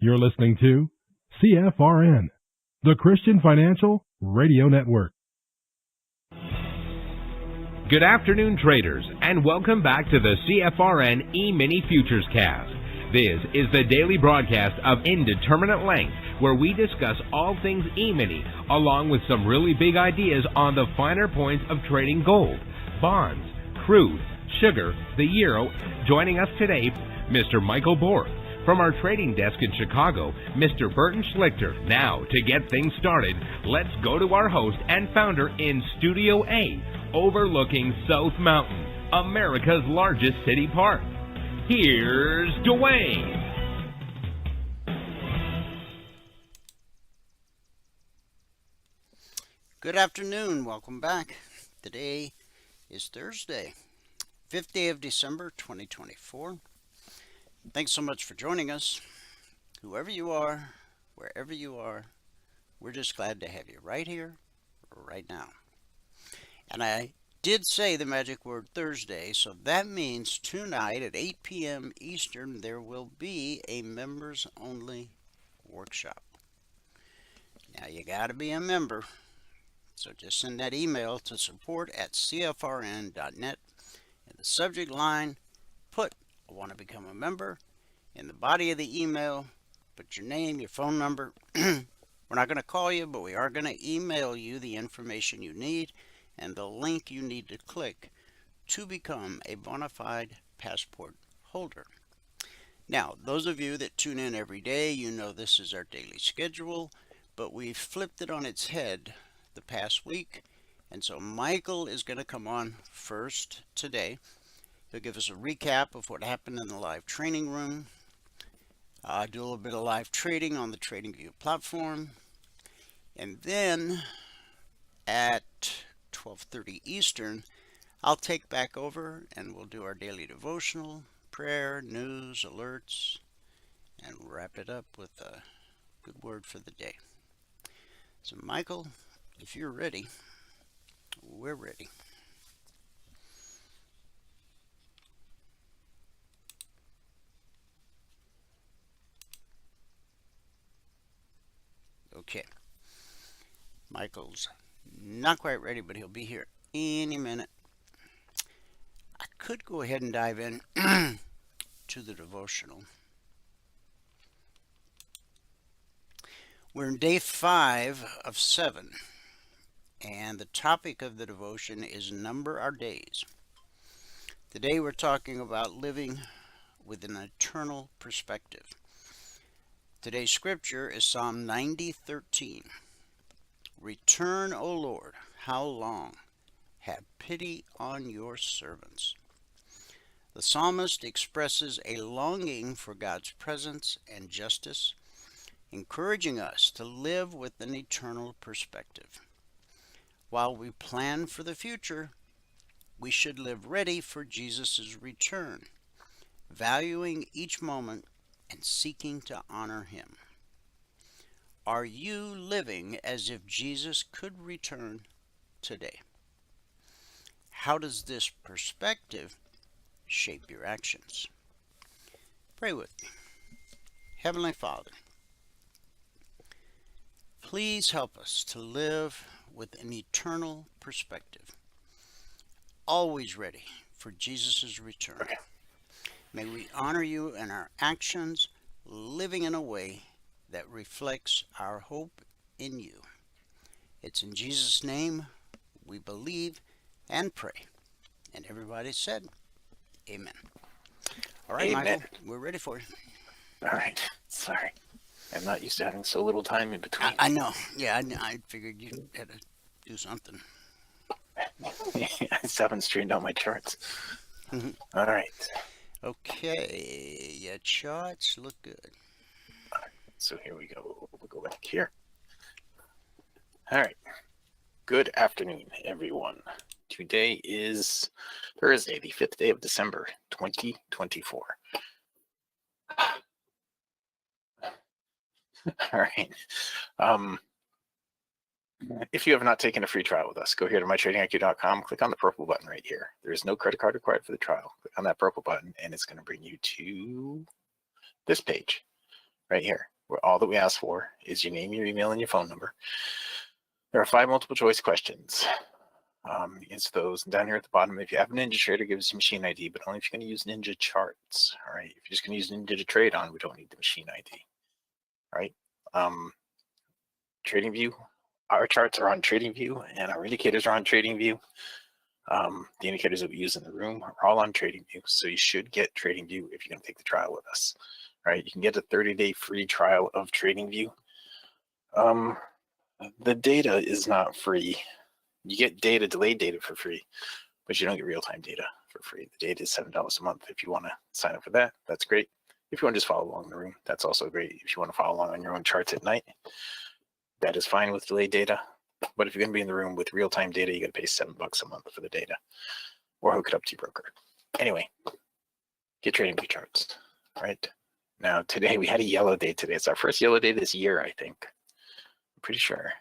You're listening to CFRN, the Christian Financial Radio Network. Good afternoon, traders, and welcome back to the CFRN E-mini Futures Cast. This is the daily broadcast of Indeterminate Length, where we discuss all things E-mini, along with some really big ideas on the finer points of trading gold, bonds, crude, sugar, the euro. Joining us today, Mr. Michael Borg. From our trading desk in Chicago, Mr. Burton Schlichter. Now, to get things started, let's go to our host and founder in Studio A, overlooking South Mountain, America's largest city park. Here's Dwayne. Good afternoon. Welcome back. Today is Thursday, 5th day of December, 2024. Thanks so much for joining us. Whoever you are, wherever you are, we're just glad to have you right here, right now. And I did say the magic word Thursday, so that means tonight at 8 p.m. Eastern, there will be a members-only workshop. Now, you got to be a member, so just send that email to support@cfrn.net. In the subject line, put I want to become a member. In the body of the email, put your name, your phone number. We're not going to call you, but we are going to email you the information you need and the link you need to click to become a bona fide passport holder. Now, those of you that tune in every day, you know this is our daily schedule, but we've flipped it on its head the past week. And so Michael is going to come on first today. He'll give us a recap of what happened in the live training room, do a little bit of live trading on the TradingView platform, and then at 12:30 Eastern, I'll take back over and we'll do our daily devotional, prayer, news, alerts, and wrap it up with a good word for the day. So Michael, if you're ready, we're ready. Okay, Michael's not quite ready, but he'll be here any minute. I could go ahead and dive in to the devotional. We're in day 5 of 7, and the topic of the devotion is number our days. Today we're talking about living with an eternal perspective. Today's scripture is Psalm 90:13. Return, O Lord, how long? Have pity on your servants. The psalmist expresses a longing for God's presence and justice, encouraging us to live with an eternal perspective. While we plan for the future, we should live ready for Jesus' return, valuing each moment and seeking to honor him. Are you living as if Jesus could return today? How does this perspective shape your actions? Pray with me. Heavenly Father, please help us to live with an eternal perspective, always ready for Jesus' return. May we honor you in our actions, living in a way that reflects our hope in you. It's in Jesus' name we believe and pray. And everybody said, amen. All right, Amen. Michael, we're ready for you. All right. Sorry. I'm not used to having so little time in between. I know. Yeah, I figured you had to do something. I still haven't straightened out my charts. Mm-hmm. All right. Okay, your charts look good. So here we go. We'll go back here. All right. Good afternoon, everyone. Today is Thursday, the 5th day of December, 2024. All right. If you have not taken a free trial with us, go here to mytradingiq.com, click on the purple button right here. There is no credit card required for the trial. Click on that purple button, and it's going to bring you to this page right here, where all that we ask for is your name, your email, and your phone number. There are 5 multiple choice questions. It's those down here at the bottom. If you have a Ninja Trader, give us your machine ID, but only if you're going to use Ninja charts. All right. If you're just going to use Ninja to trade on, we don't need the machine ID. All right. TradingView. Our charts are on TradingView, and our indicators are on TradingView. The indicators that we use in the room are all on TradingView, so you should get TradingView if you're going to take the trial with us. All right. You can get a 30-day free trial of TradingView. The data is not free. You get data, delayed data for free, but you don't get real-time data for free. The data is $7 a month. If you want to sign up for that, that's great. If you want to just follow along in the room, that's also great. If you want to follow along on your own charts at night, that is fine with delayed data. But if you're going to be in the room with real-time data, you got to pay $7 a month for the data, or hook it up to your broker. Anyway, get TradingView charts. Right now, today we had a yellow day. Today it's our first yellow day this year, I think. I'm pretty sure.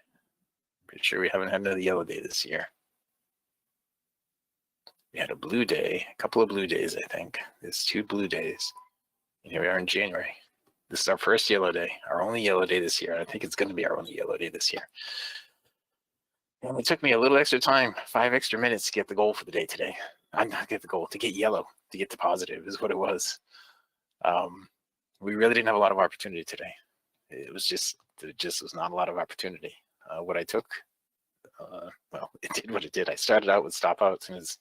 Pretty sure we haven't had another yellow day this year. We had a blue day, a couple of blue days, I think. There's 2 blue days. And here we are in January. This is our first yellow day, our only yellow day this year. I think it's going to be our only yellow day this year. And it took me a little extra time, 5 extra minutes to get the goal for the day today. I'm not get the goal, to get yellow, to get to positive is what it was. We really didn't have a lot of opportunity today. It just was not a lot of opportunity. What I took, well, it did what it did. I started out with stop outs, and it's,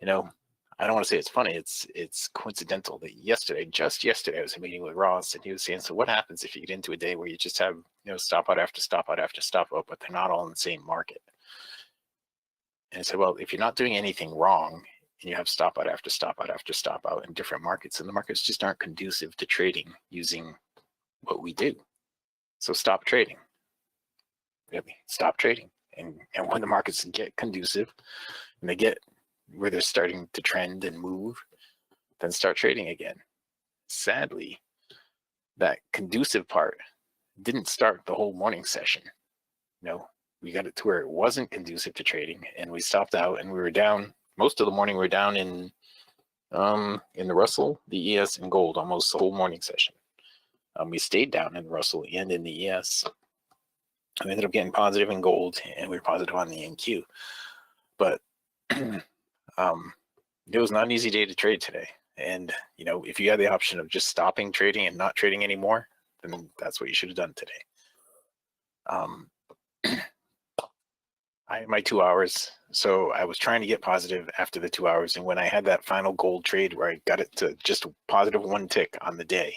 I don't want to say it's funny. It's coincidental that just yesterday, I was in a meeting with Ross, and he was saying, so what happens if you get into a day where you just have, stop out after stop out after stop out, but they're not all in the same market? And I said, well, if you're not doing anything wrong, and you have stop out after stop out after stop out in different markets, and the markets just aren't conducive to trading using what we do. So stop trading. Really, stop trading. And when the markets get conducive and they get where they're starting to trend and move, then start trading again. Sadly, that conducive part didn't start the whole morning session. We got it to where it wasn't conducive to trading, and we stopped out, and we were down. Most of the morning we were down in the Russell, the ES, and gold almost the whole morning session. We stayed down in the Russell and in the ES. We ended up getting positive in gold, and we were positive on the NQ. But it was not an easy day to trade today. And, if you had the option of just stopping trading and not trading anymore, then that's what you should have done today. I had my 2 hours, so I was trying to get positive after the 2 hours. And when I had that final gold trade where I got it to just positive 1 tick on the day,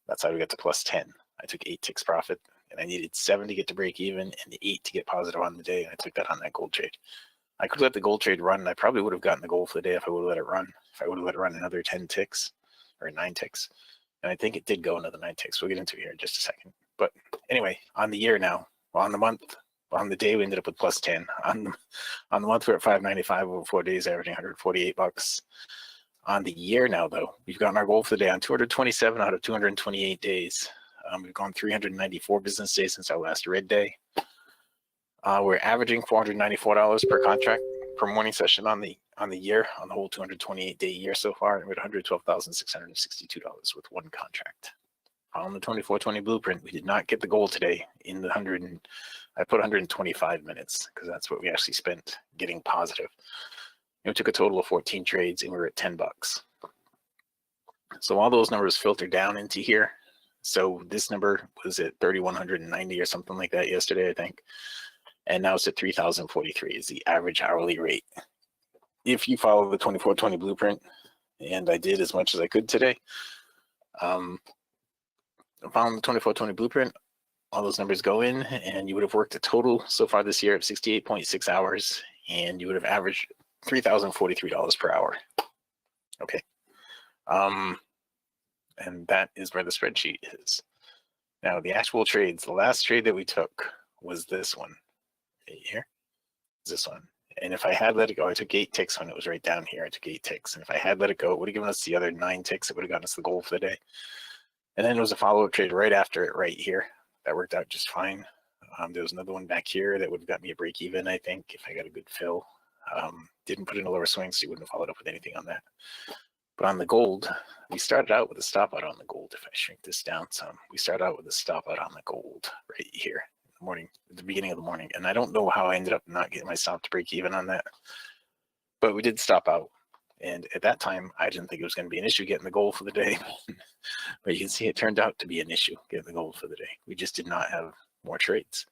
that's how we got to plus 10. I took 8 ticks profit, and I needed 7 to get to break even and 8 to get positive on the day. And I took that on that gold trade. I could let the gold trade run, and I probably would have gotten the gold for the day if I would have let it run. If I would have let it run another 10 ticks or 9 ticks. And I think it did go another 9 ticks. We'll get into it here in just a second. But anyway, on the year now, on the month, on the day, we ended up with plus 10. On the month, we're at 595 over 4 days, averaging $148. On the year now, though, we've gotten our goal for the day on 227 out of 228 days. We've gone 394 business days since our last red day. We're averaging $494 per contract per morning session on the year, on the whole 228-day year so far, and we're at $112,662 with 1 contract. On the 24/20 blueprint, we did not get the goal today in the I put 125 minutes because that's what we actually spent getting positive. We took a total of 14 trades, and we were at $10. So all those numbers filter down into here. So this number was at 3,190 or something like that yesterday, I think. And now it's at 3,043 is the average hourly rate. If you follow the 24/20 blueprint, and I did as much as I could today, following the 24/20 blueprint, all those numbers go in, and you would have worked a total so far this year of 68.6 hours, and you would have averaged $3,043 per hour. Okay. And that is where the spreadsheet is. Now the actual trades, the last trade that we took was this one right here. This one. And if I had let it go, I took 8 ticks when it was right down here. I took 8 ticks. And if I had let it go, it would have given us the other 9 ticks. It would have gotten us the goal for the day. And then there was a follow-up trade right after it right here. That worked out just fine. There was another one back here that would have got me a break even, I think, if I got a good fill. Didn't put in a lower swing, so you wouldn't have followed up with anything on that. But on the gold, we started out with a stop out on the gold. If I shrink this down some, we started out with a stop out on the gold right here in the morning, at the beginning of the morning. And I don't know how I ended up not getting my stop to break even on that, but we did stop out. And at that time, I didn't think it was going to be an issue getting the gold for the day. But you can see it turned out to be an issue getting the gold for the day. We just did not have more trades.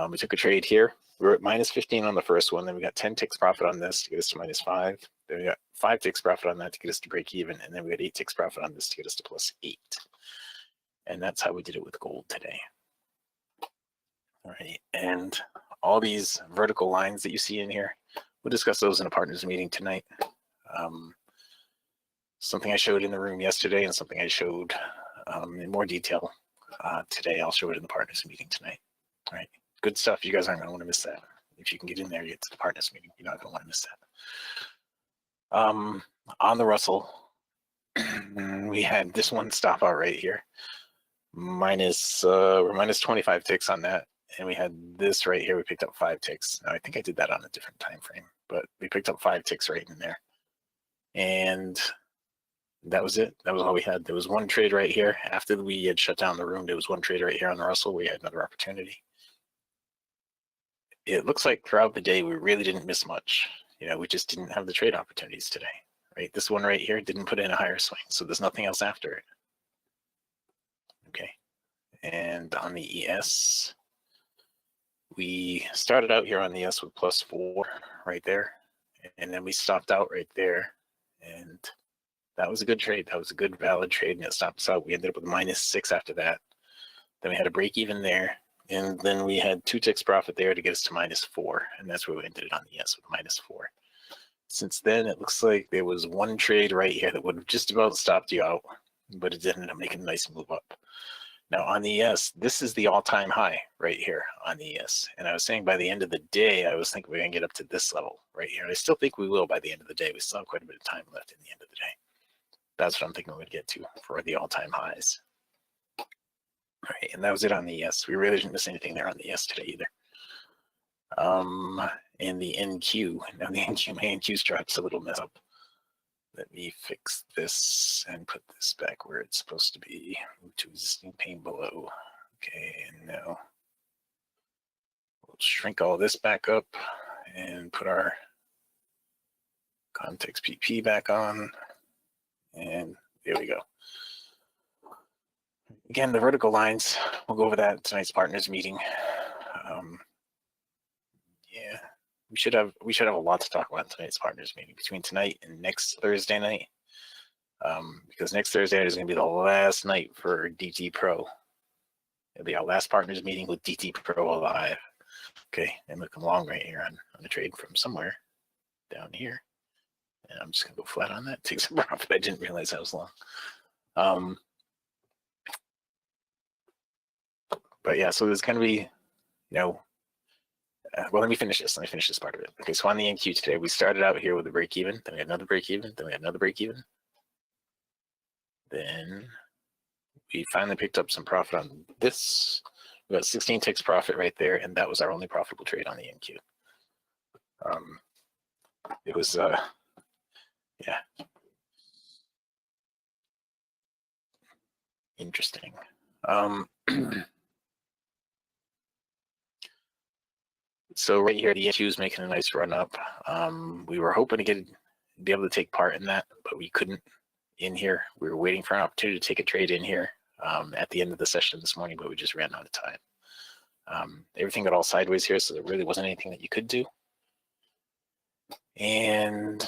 We took a trade here. We were at minus 15 on the first one. Then we got 10 ticks profit on this to get us to minus 5. Then we got 5 ticks profit on that to get us to break even. And then we got 8 ticks profit on this to get us to plus 8. And that's how we did it with gold today. All right. And all these vertical lines that you see in here, we'll discuss those in a partners meeting tonight. Something I showed in the room yesterday and something I showed in more detail today. I'll show it in the partners meeting tonight. All right. Good stuff. You guys aren't going to want to miss that. If you can get in there, get to the partners meeting, you're not going to want to miss that. On the Russell, we had this one stop out right here. We're minus 25 ticks on that. And we had this right here. We picked up 5 ticks. Now, I think I did that on a different time frame, but we picked up 5 ticks right in there. And that was it. That was all we had. There was one trade right here. After we had shut down the room, there was one trade right here on the Russell. We had another opportunity. It looks like throughout the day, we really didn't miss much. We just didn't have the trade opportunities today, right? This one right here didn't put in a higher swing, so there's nothing else after it. Okay. And on the ES, we started out here on the ES with plus 4 right there. And then we stopped out right there. And that was a good trade. That was a good, valid trade, and it stopped us out. We ended up with minus 6 after that. Then we had a break even there. And then we had 2 ticks profit there to get us to minus 4. And that's where we ended it on the ES with minus 4. Since then, it looks like there was one trade right here that would have just about stopped you out, but it ended up making a nice move up. Now on the ES, this is the all-time high right here on the ES. And I was saying by the end of the day, I was thinking we're going to get up to this level right here. And I still think we will by the end of the day. We still have quite a bit of time left in the end of the day. That's what I'm thinking we're going to get to for the all-time highs. All right, and that was it on the ES. We really didn't miss anything there on the ES today either. And the NQ, now the NQ, my NQ's dropped a little mess up. Let me fix this and put this back where it's supposed to be. Move to existing pane below. Okay, and now we'll shrink all this back up and put our context PP back on. And there we go. Again, the vertical lines, we'll go over that in tonight's partners meeting. Yeah, we should have a lot to talk about in tonight's partners meeting between tonight and next Thursday night. Because next Thursday is going to be the last night for DT Pro. It'll be our last partners meeting with DT Pro alive. Okay, and looking long right here on the trade from somewhere down here. And I'm just going to go flat on that, take some profit. I didn't realize that was long. But yeah, so there's going to be, well, let me finish this. Let me finish this part of it. Okay, so on the NQ today, we started out here with a break even, then we had another break even, then we had another break even. Then we finally picked up some profit on this. We got 16 ticks profit right there, and that was our only profitable trade on the NQ. It was, yeah, interesting. So right here, the NQ is making a nice run up. We were hoping to be able to take part in that, but we couldn't in here. We were waiting for an opportunity to take a trade in here at the end of the session this morning, but we just ran out of time. Everything got all sideways here, so there really wasn't anything that you could do. And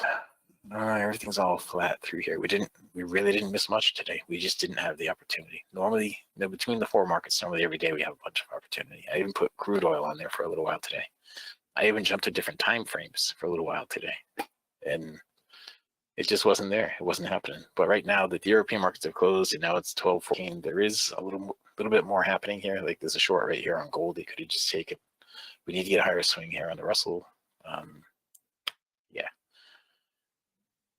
everything's all flat through here. We really didn't miss much today. We just didn't have the opportunity. Normally, between the 4 markets, normally every day we have a bunch of opportunity. I even put crude oil on there for a little while today. I even jumped to different time frames for a little while today. And It just wasn't there. It wasn't happening. But right now, the European markets have closed, and now it's 12:14. There is a little bit more happening here. Like there's a short right here on gold. They could have just taken. We need to get a higher swing here on the Russell. Yeah.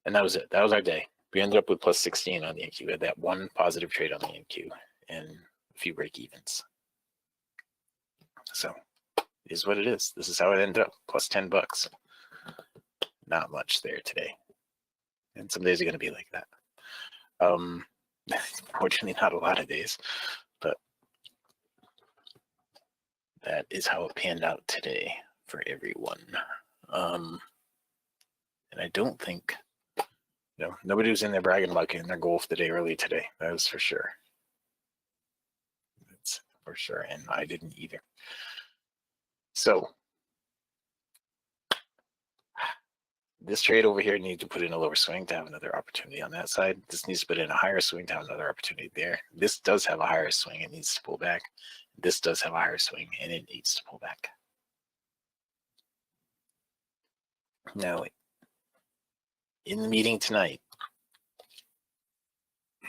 And that was it. That was our day. We ended up with plus 16 on the NQ. We had that one positive trade on the NQ and a few break evens. So it is what it is. This is how it ended up. Plus $10. Not much there today. And some days are going to be like that. Fortunately, not a lot of days, but that is how it panned out today for everyone. And I don't think, nobody was in there bragging about getting their goal for the day early today. That was for sure. That's for sure. And I didn't either. So this trade over here needs to put in a lower swing to have another opportunity on that side. This needs to put in a higher swing to have another opportunity there. This does have a higher swing. It needs to pull back. This does have a higher swing, and it needs to pull back. Now, in the meeting tonight,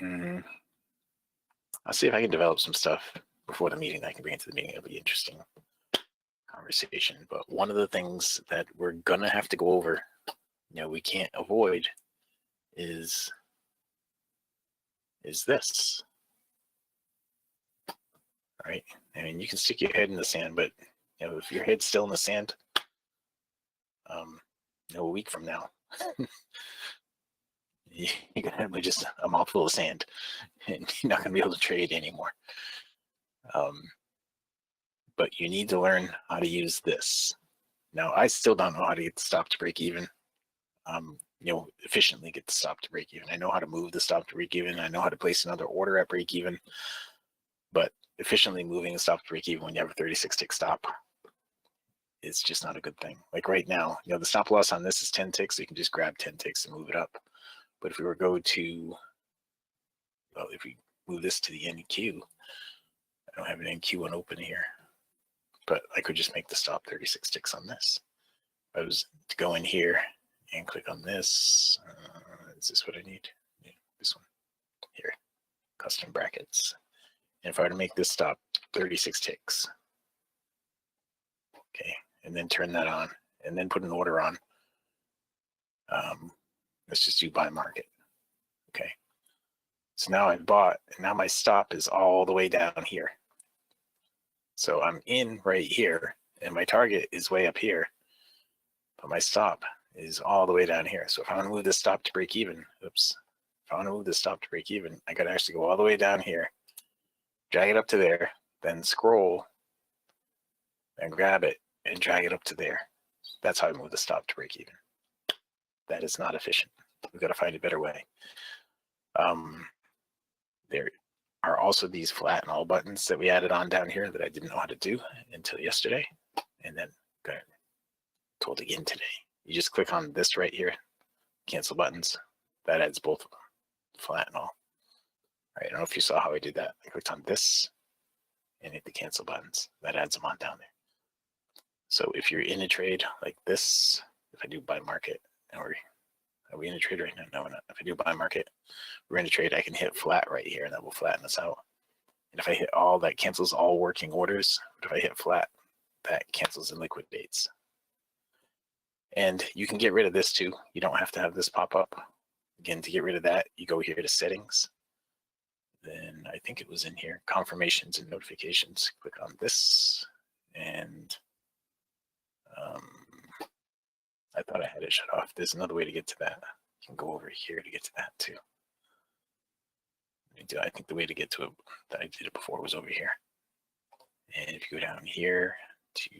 I'll see if I can develop some stuff before the meeting that I can bring into the meeting. It'll be interesting conversation. But one of the things that we're going to have to go over, we can't avoid is this. All right. I mean, you can stick your head in the sand, but if your head's still in the sand, a week from now, you're gonna have just a mouthful of sand, and you're not gonna be able to trade anymore. But you need to learn how to use this. Now, I still don't know how to get the stop to break even. Efficiently get the stop to break even. I know how to move the stop to break even. I know how to place another order at break even. But efficiently moving the stop to break even when you have a 36 tick stop is just not a good thing. Like right now, the stop loss on this is 10 ticks. So you can just grab 10 ticks and move it up. But if we were if we move this to the NQ, I don't have an NQ one open here, but I could just make the stop 36 ticks on this. If I was to go in here and click on this, is this what I need? Yeah, this one here, custom brackets. And if I were to make this stop 36 ticks, okay, and then turn that on, and then put an order on, let's just do buy market, okay. So now I've bought, and now my stop is all the way down here. So I'm in right here, and my target is way up here, but my stop is all the way down here. So if I want to move this stop to break even, if I want to move this stop to break even, I got to actually go all the way down here, drag it up to there, then scroll and grab it and drag it up to there. That's how I move the stop to break even. That is not efficient. We've got to find a better way. There are also these flat and all buttons that we added on down here that I didn't know how to do until yesterday, and then got told again today. You just click on this right here, cancel buttons. That adds both of them, flat and all. All right, I don't know if you saw how I did that. I clicked on this and hit the cancel buttons. That adds them on down there. So if you're in a trade like this, if I do buy market, are we in a trade right now? No, we're not. If I do buy market, we're in a trade, I can hit flat right here, and that will flatten us out. And if I hit all, that cancels all working orders. But if I hit flat, that cancels and liquidates. And you can get rid of this too. You don't have to have this pop up. Again, to get rid of that, you go here to settings. Then I think it was in here, confirmations and notifications. Click on this, and I thought I had it shut off. There's another way to get to that. You can go over here to get to that too. I think the way to get to it that I did it before was over here. And if you go down here to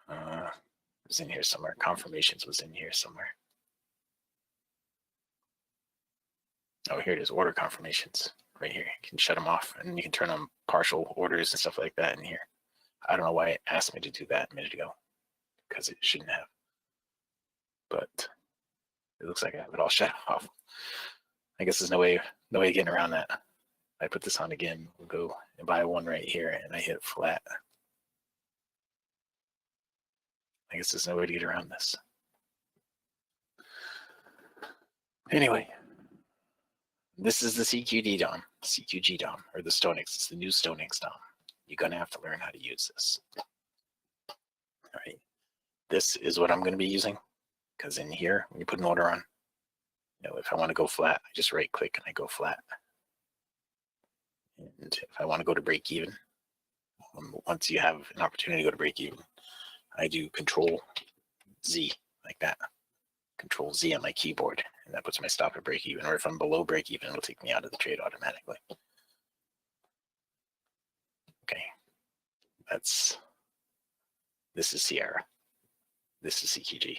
it was in here somewhere. Confirmations was in here somewhere. Oh, here it is. Order confirmations right here. You can shut them off, and you can turn on partial orders and stuff like that in here. I don't know why it asked me to do that a minute ago, because it shouldn't have. But it looks like I have it all shut off. I guess there's no way of getting around that. I put this on again. We'll go and buy one right here, and I hit flat. I guess there's no way to get around this. Anyway, this is the CQD DOM, CQG DOM, or the StoneX. It's the new StoneX DOM. You're going to have to learn how to use this. All right. This is what I'm going to be using, because in here, when you put an order on, if I want to go flat, I just right click and I go flat. And if I want to go to break even, once you have an opportunity to go to break even, I do Control Z like that. Control Z on my keyboard, and that puts my stop at break even. Or if I'm below break even, it'll take me out of the trade automatically. Okay, this is Sierra. This is CQG.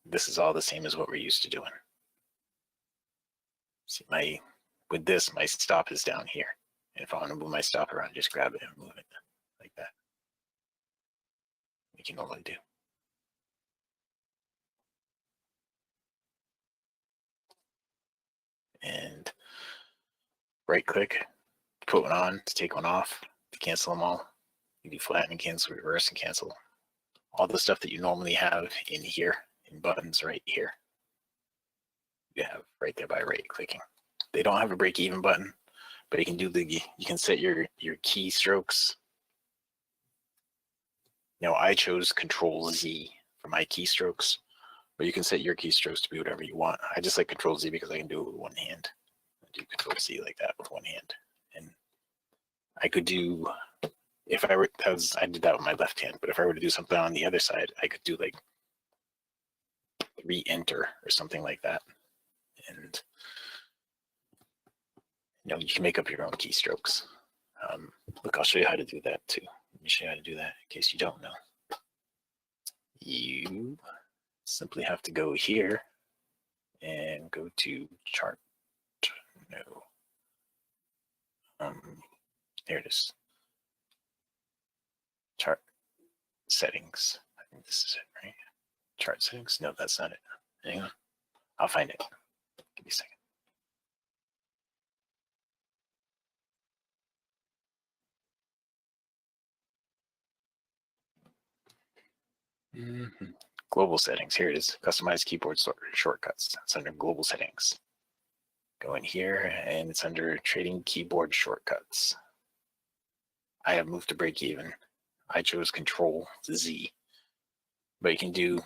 This is all the same as what we're used to doing. See, with this, my stop is down here. And if I want to move my stop around, just grab it and move it like that. We can normally do. And right click, put one on to take one off, to cancel them all. You do flatten and cancel, reverse and cancel. All the stuff that you normally have in here, in buttons right here, you have right there by right clicking. They don't have a break even button, but you can do you can set your keystrokes. Now I chose Control Z for my keystrokes, but you can set your keystrokes to be whatever you want. I just like Control Z because I can do it with one hand. I do Control Z like that with one hand, and I could do, if I were, I did that with my left hand, but if I were to do something on the other side, I could do like re-enter or something like that. And you can make up your own keystrokes. Look, I'll show you how to do that too. Let me show you how to do that in case you don't know. You simply have to go here and go to chart. No. There it is. Chart settings. I think this is it, right? Chart settings? No, that's not it. Hang on. I'll find it. Give me a second. Global settings. Here it is. Customize keyboard shortcuts. It's under global settings. Go in here and it's under trading keyboard shortcuts. I have moved to break even. I chose Control Z. But you can do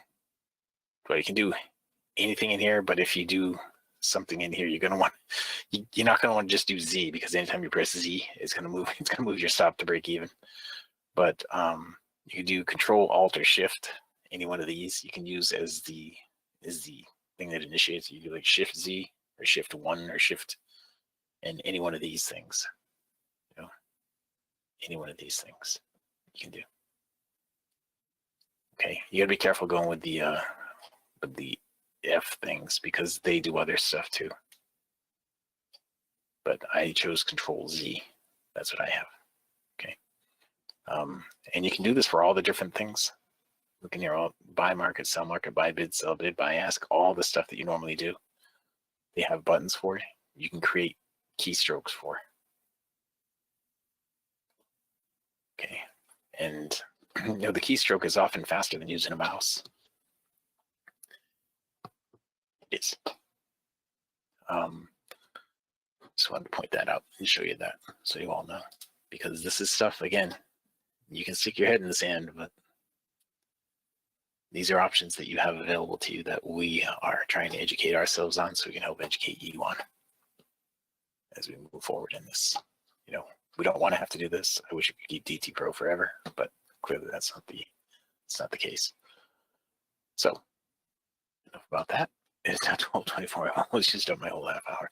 anything in here, but if you do something in here, you're not gonna want to just do Z, because anytime you press Z, it's gonna move your stop to break even. But you can do Control Alt or Shift. Any one of these you can use as the thing that initiates. You do like Shift Z or Shift 1 or Shift, and any one of these things. Any one of these things you can do. Okay, you gotta be careful going with the F things, because they do other stuff too. But I chose Control Z. That's what I have. Okay. And you can do this for all the different things. Look in here, all buy market, sell market, buy bid, sell bid, buy ask, all the stuff that you normally do. They have buttons for it. You can create keystrokes for. Okay. And the keystroke is often faster than using a mouse. It is. Just wanted to point that out and show you that so you all know, because this is stuff, again, you can stick your head in the sand, but these are options that you have available to you that we are trying to educate ourselves on, so we can help educate you on as we move forward in this. We don't want to have to do this. I wish we could keep DT Pro forever, but clearly that's not the case. So enough about that. It's now 12:24. I've almost just done my whole half hour.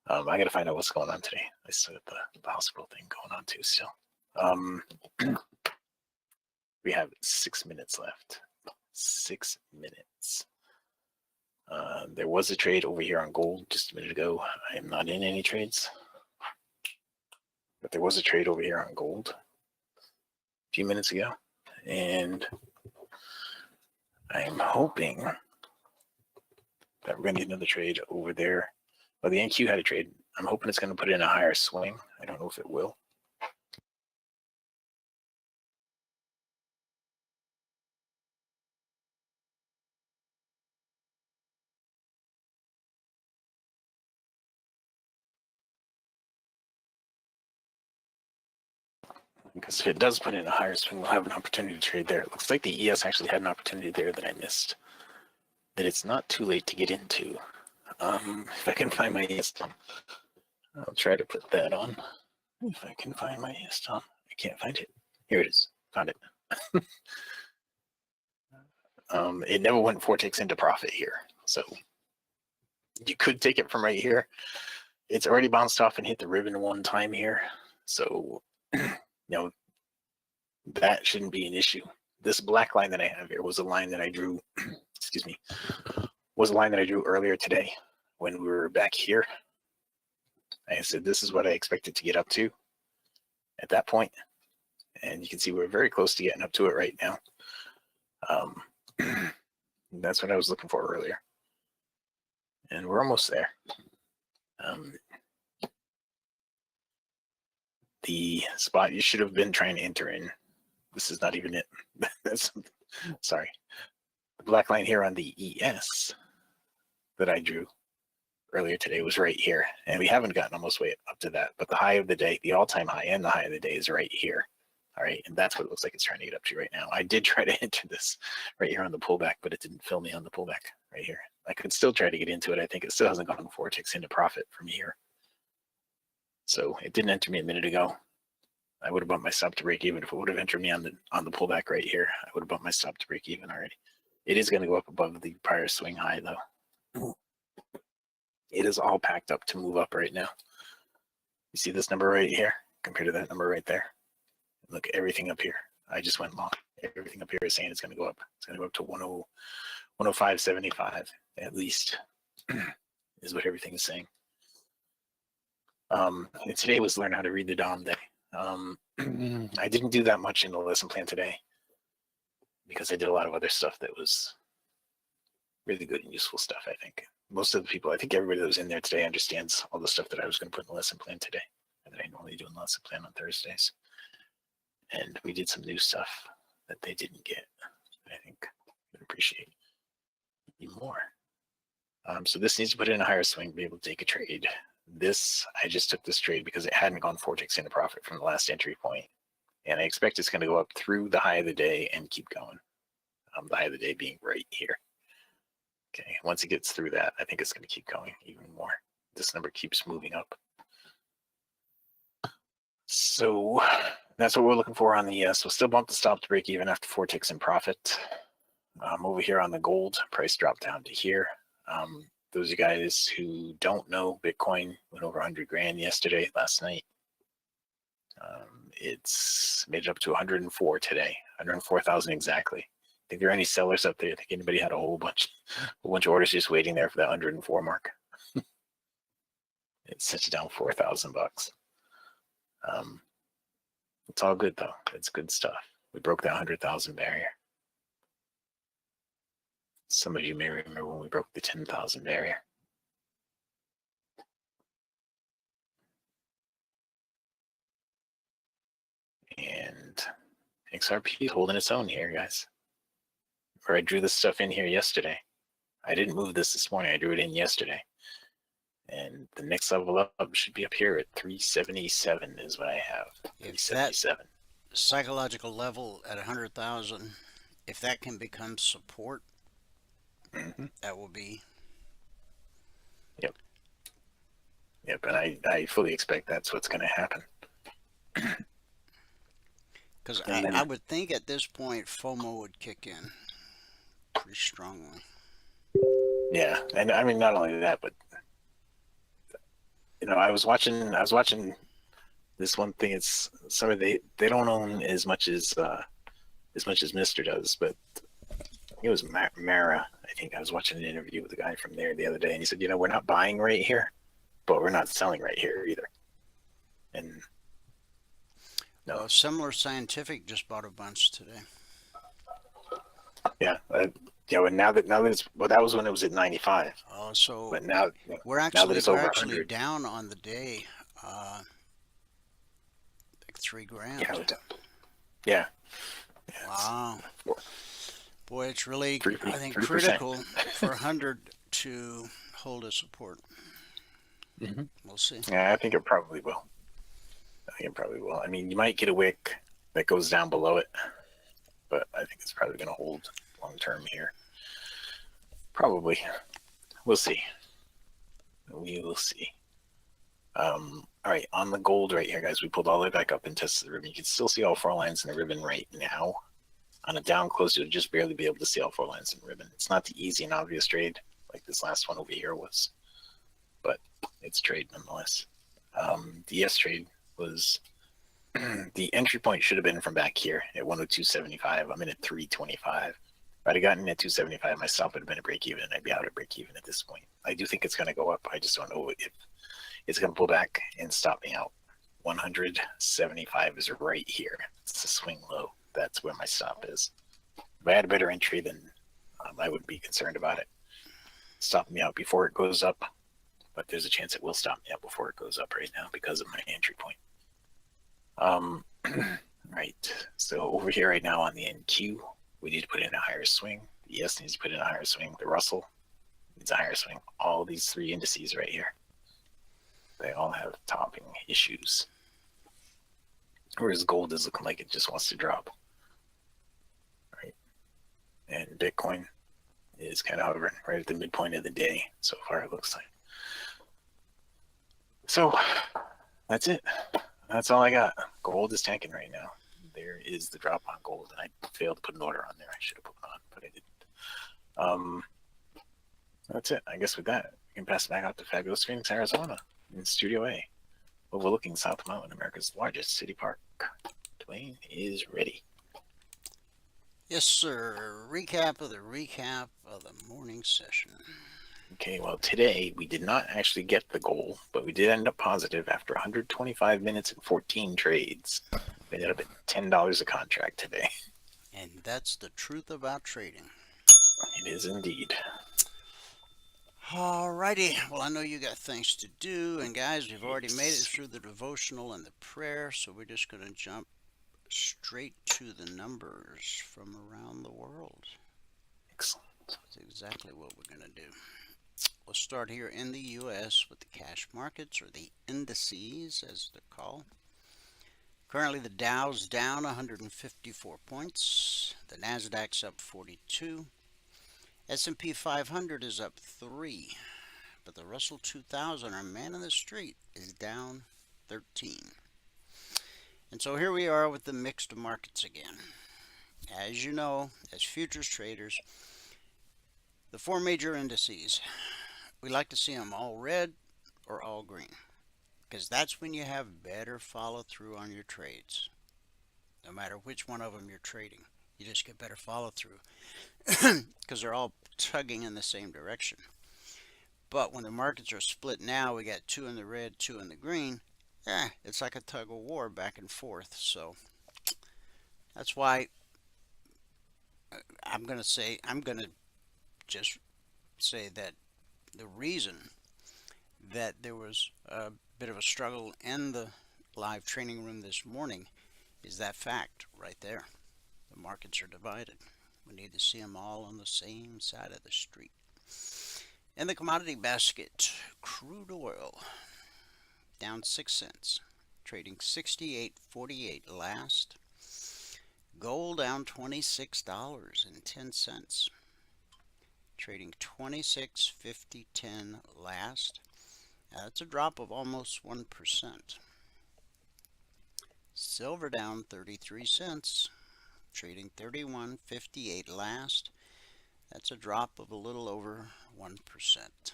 I got to find out what's going on today. I still got the hospital thing going on too still. We have 6 minutes left. 6 minutes. There was a trade over here on gold just a minute ago. I am not in any trades, but there was a trade over here on gold a few minutes ago, and I am hoping that we're going to get another trade over there. Well, the NQ had a trade. I'm hoping it's going to put in a higher swing. I don't know if it will. Because if it does put in a higher swing, we'll have an opportunity to trade there. It looks like the ES actually had an opportunity there that I missed, that it's not too late to get into. If I can find my ES on, I'll try to put that on. If I can find my ES on, I can't find it. Here it is. Found it. It never went 4 ticks into profit here, so you could take it from right here. It's already bounced off and hit the ribbon one time here, so that shouldn't be an issue. This black line that I have here was a line that I drew. Excuse me, was a line that I drew earlier today when we were back here. I said this is what I expected to get up to at that point, and you can see we're very close to getting up to it right now. That's what I was looking for earlier, and we're almost there. The spot you should have been trying to enter in, this is not even it. That's, sorry. The black line here on the ES that I drew earlier today was right here, and we haven't gotten almost way up to that, but the high of the day, the all-time high and the high of the day is right here. All right, and that's what it looks like it's trying to get up to right now. I did try to enter this right here on the pullback, but it didn't fill me on the pullback right here. I could still try to get into it. I think it still hasn't gone 4 ticks into profit from here. So it didn't enter me a minute ago. I would have bumped my stop to break even. If it would have entered me on the pullback right here, I would have bumped my stop to break even already. It is going to go up above the prior swing high though. It is all packed up to move up right now. You see this number right here compared to that number right there? Look, everything up here. I just went long. Everything up here is saying it's going to go up. It's going to go up to 105.75 at least, is what everything is saying. And today was learn how to read the DOM day. I didn't do that much in the lesson plan today because I did a lot of other stuff that was really good and useful stuff, I think. Most of the people, I think everybody that was in there today understands all the stuff that I was going to put in the lesson plan today and that I normally do in the lesson plan on Thursdays. And we did some new stuff that they didn't get, that I think would appreciate even more. So this needs to put in a higher swing to be able to take a trade. This, I just took this trade because it hadn't gone 4 ticks into profit from the last entry point. And I expect it's going to go up through the high of the day and keep going. The high of the day being right here. Okay, once it gets through that, I think it's going to keep going even more. This number keeps moving up. So that's what we're looking for on the ES. We'll still bump the stop to break even after 4 ticks in profit. Over here on the gold, price dropped down to here. Those of you guys who don't know, Bitcoin went over 100 grand last night. It's made it up to 104 today, 104,000 exactly. Think there are any sellers up there? I think anybody had a whole bunch of orders just waiting there for that 104 mark. It sent you down $4,000. It's all good though. It's good stuff. We broke that 100,000 barrier. Some of you may remember when we broke the 10,000 barrier. And XRP is holding its own here, guys. Where I drew this stuff in here yesterday. I didn't move this morning. I drew it in yesterday. And the next level up should be up here at 377 is what I have. 377. That psychological level at 100,000, if that can become support, that will be. Yep. Yep, and I fully expect that's what's going to happen. Because I would think at this point FOMO would kick in pretty strongly. Yeah, and I mean not only that, but I was watching this one thing. It's they don't own as much as Mr. does, but it was Mara. I think I was watching an interview with a guy from there the other day, and he said, we're not buying right here, but we're not selling right here either. And no, Similar Scientific just bought a bunch today. Yeah, and now that it's that was when it was at 95. Oh, so but now we're actually down on the day, like $3,000. Yeah. Wow. Boy, it's really, 3%. I think, critical for 100 to hold a support. We'll see. Yeah, I think it probably will. I mean, you might get a wick that goes down below it, but I think it's probably going to hold long term here. Probably. We'll see. We will see. All right, on the gold right here, guys, we pulled all the way back up and tested the ribbon. You can still see all 4 lines in the ribbon right now. On a down close, you'll just barely be able to see all 4 lines in the ribbon. It's not the easy and obvious trade like this last one over here was, but it's trade nonetheless. The yes trade was the entry point should have been from back here at 102.75. I'm in at 325. If I'd have gotten in at 275, my stop would have been a break even, and I'd be out at break even at this point. I do think it's going to go up. I just don't know if it's going to pull back and stop me out. 175 is right here. It's the swing low. That's where my stop is. If I had a better entry, then I wouldn't be concerned about it. Stop me out before it goes up, but there's a chance it will stop me out before it goes up right now because of my entry point. Right. So over here right now on the NQ, we need to put in a higher swing. The ES needs to put in a higher swing. The Russell needs a higher swing. All these 3 indices right here, they all have topping issues. Whereas gold is looking like it just wants to drop. Right. And Bitcoin is kind of hovering right at the midpoint of the day so far, it looks like. So that's it. That's all I got. Gold is tanking right now. There is the drop on gold, and I failed to put an order on there. I should have put it on, but I didn't. That's it. I guess with that, we can pass it back out to fabulous Phoenix, Arizona, in Studio A, overlooking South Mountain, America's largest city park. Dwayne is ready. Yes, sir. Recap of the morning session. Okay, well, today we did not actually get the goal, but we did end up positive after 125 minutes and 14 trades. We ended up at $10 a contract today. And that's the truth about trading. It is indeed. Alrighty, well, I know you got things to do, and guys, we've already made it through the devotional and the prayer, so we're just going to jump straight to the numbers from around the world. Excellent. That's exactly what we're going to do. We'll start here in the U.S. with the cash markets, or the indices, as they're called. Currently, the Dow's down 154 points. The Nasdaq's up 42. S&P 500 is up 3. But the Russell 2000, our man in the street, is down 13. And so here we are with the mixed markets again. As you know, as futures traders, the 4 major indices, we like to see them all red or all green, because that's when you have better follow through on your trades. No matter which one of them you're trading, you just get better follow through because they're all tugging in the same direction. But when the markets are split now, we got 2 in the red, 2 in the green. It's like a tug of war back and forth. So that's why I'm going to just say that the reason that there was a bit of a struggle in the live training room this morning is that fact right there. The markets are divided. We need to see them all on the same side of the street. In the commodity basket, crude oil down 6 cents, trading 68.48 last. Gold down $26.10, trading 26.50.10 last. That's a drop of almost 1%. Silver down 33 cents, trading 31.58 last. That's a drop of a little over 1%.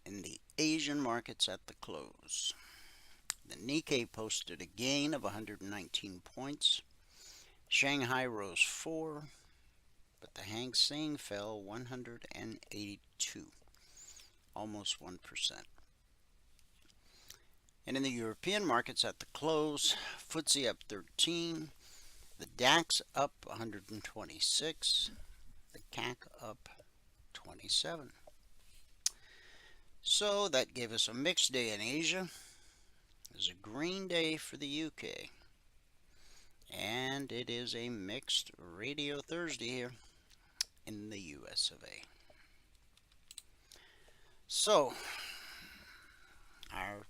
In the Asian markets at the close, the Nikkei posted a gain of 119 points. Shanghai rose 4, but the Hang Seng fell 182, almost 1%. And in the European markets at the close, FTSE up 13, the DAX up 126, the CAC up 27. So that gave us a mixed day in Asia. It was a green day for the UK. And it is a mixed Radio Thursday here in the US of A. So, our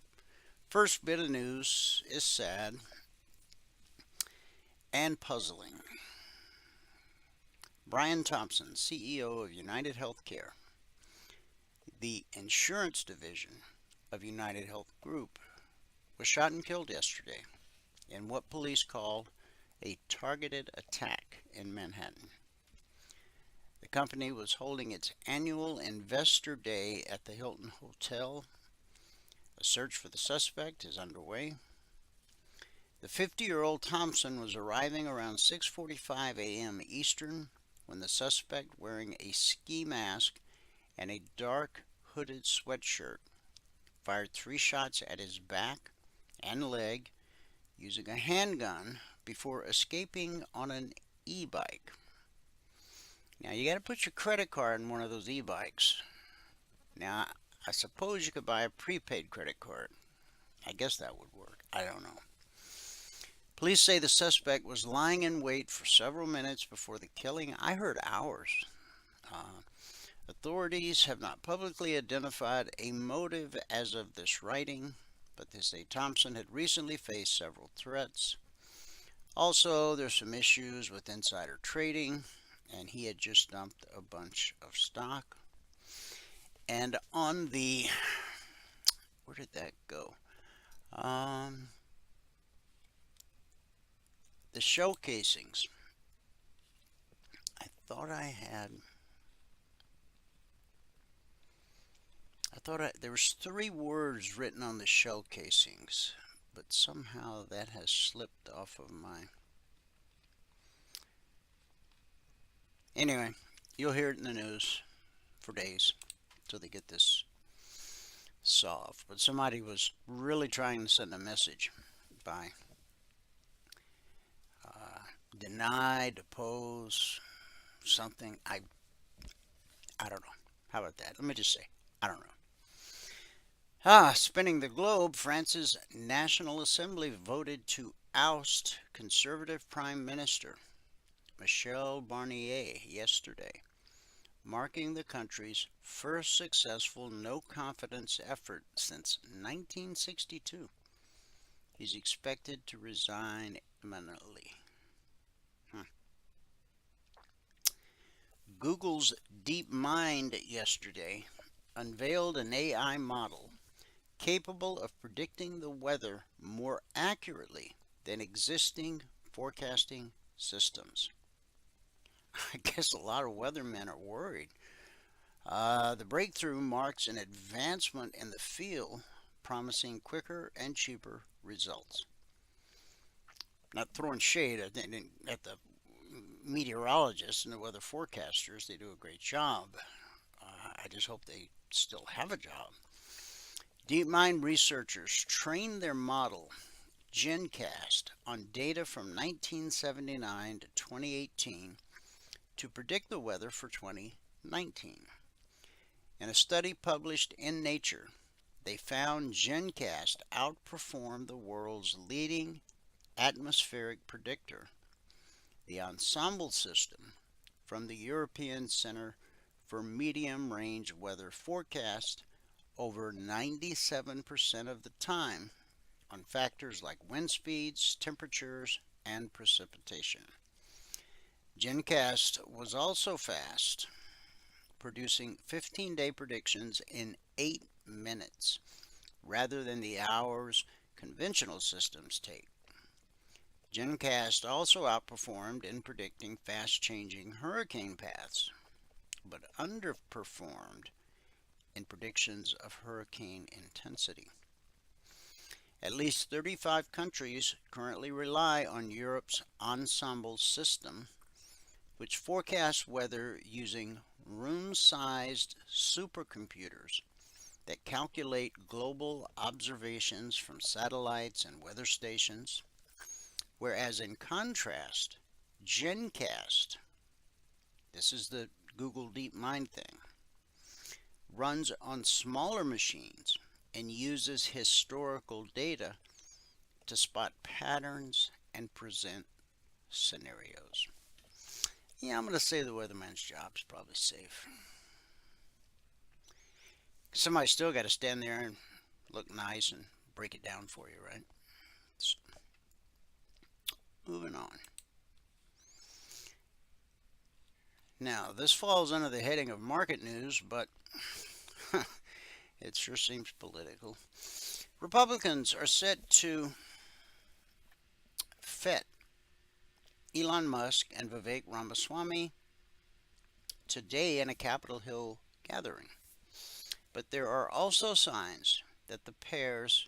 first bit of news is sad. and puzzling. Brian Thompson, CEO of United Healthcare, the insurance division of United Health Group, was shot and killed yesterday in what police called a targeted attack in Manhattan. The company was holding its annual Investor Day at the Hilton Hotel. A search for the suspect is underway. The 50-year-old Thompson was arriving around 6:45 a.m. Eastern when the suspect, wearing a ski mask and a dark hooded sweatshirt, fired 3 shots at his back and leg using a handgun before escaping on an e-bike. Now, you got to put your credit card in one of those e-bikes. Now, I suppose you could buy a prepaid credit card. I guess that would work. I don't know. Police say the suspect was lying in wait for several minutes before the killing. I heard hours. Authorities have not publicly identified a motive as of this writing, but they say Thompson had recently faced several threats. Also, there's some issues with insider trading, and he had just dumped a bunch of stock. And on the, where did that go? The shell casings. I thought there was 3 words written on the shell casings, but somehow that has slipped off of my. Anyway, you'll hear it in the news for days until they get this solved. But somebody was really trying to send a message by deny, depose, something. I don't know. How about that? Let me just say, I don't know. Spinning the globe, France's National Assembly voted to oust Conservative Prime Minister Michel Barnier yesterday, marking the country's first successful no-confidence effort since 1962. He's expected to resign imminently. Google's DeepMind yesterday unveiled an AI model capable of predicting the weather more accurately than existing forecasting systems. I guess a lot of weathermen are worried. The breakthrough marks an advancement in the field, promising quicker and cheaper results. Not throwing shade at the meteorologists and the weather forecasters. They do a great job. I just hope they still have a job. DeepMind researchers trained their model, GenCast, on data from 1979 to 2018 to predict the weather for 2019. In a study published in Nature, they found GenCast outperformed the world's leading atmospheric predictor, the Ensemble system from the European Center for Medium-Range Weather Forecast, over 97% of the time on factors like wind speeds, temperatures, and precipitation. GenCast was also fast, producing 15-day predictions in 8 minutes rather than the hours conventional systems take. GenCast also outperformed in predicting fast-changing hurricane paths, but underperformed in predictions of hurricane intensity. At least 35 countries currently rely on Europe's Ensemble system, which forecasts weather using room-sized supercomputers that calculate global observations from satellites and weather stations, whereas in contrast, GenCast, this is the Google DeepMind thing, runs on smaller machines and uses historical data to spot patterns and present scenarios. Yeah, I'm going to say the weatherman's job is probably safe. Somebody's still got to stand there and look nice and break it down for you, right? So, moving on. Now, this falls under the heading of market news, but it sure seems political. Republicans are set to fet Elon Musk and Vivek Ramaswamy today in a Capitol Hill gathering. But there are also signs that the pair's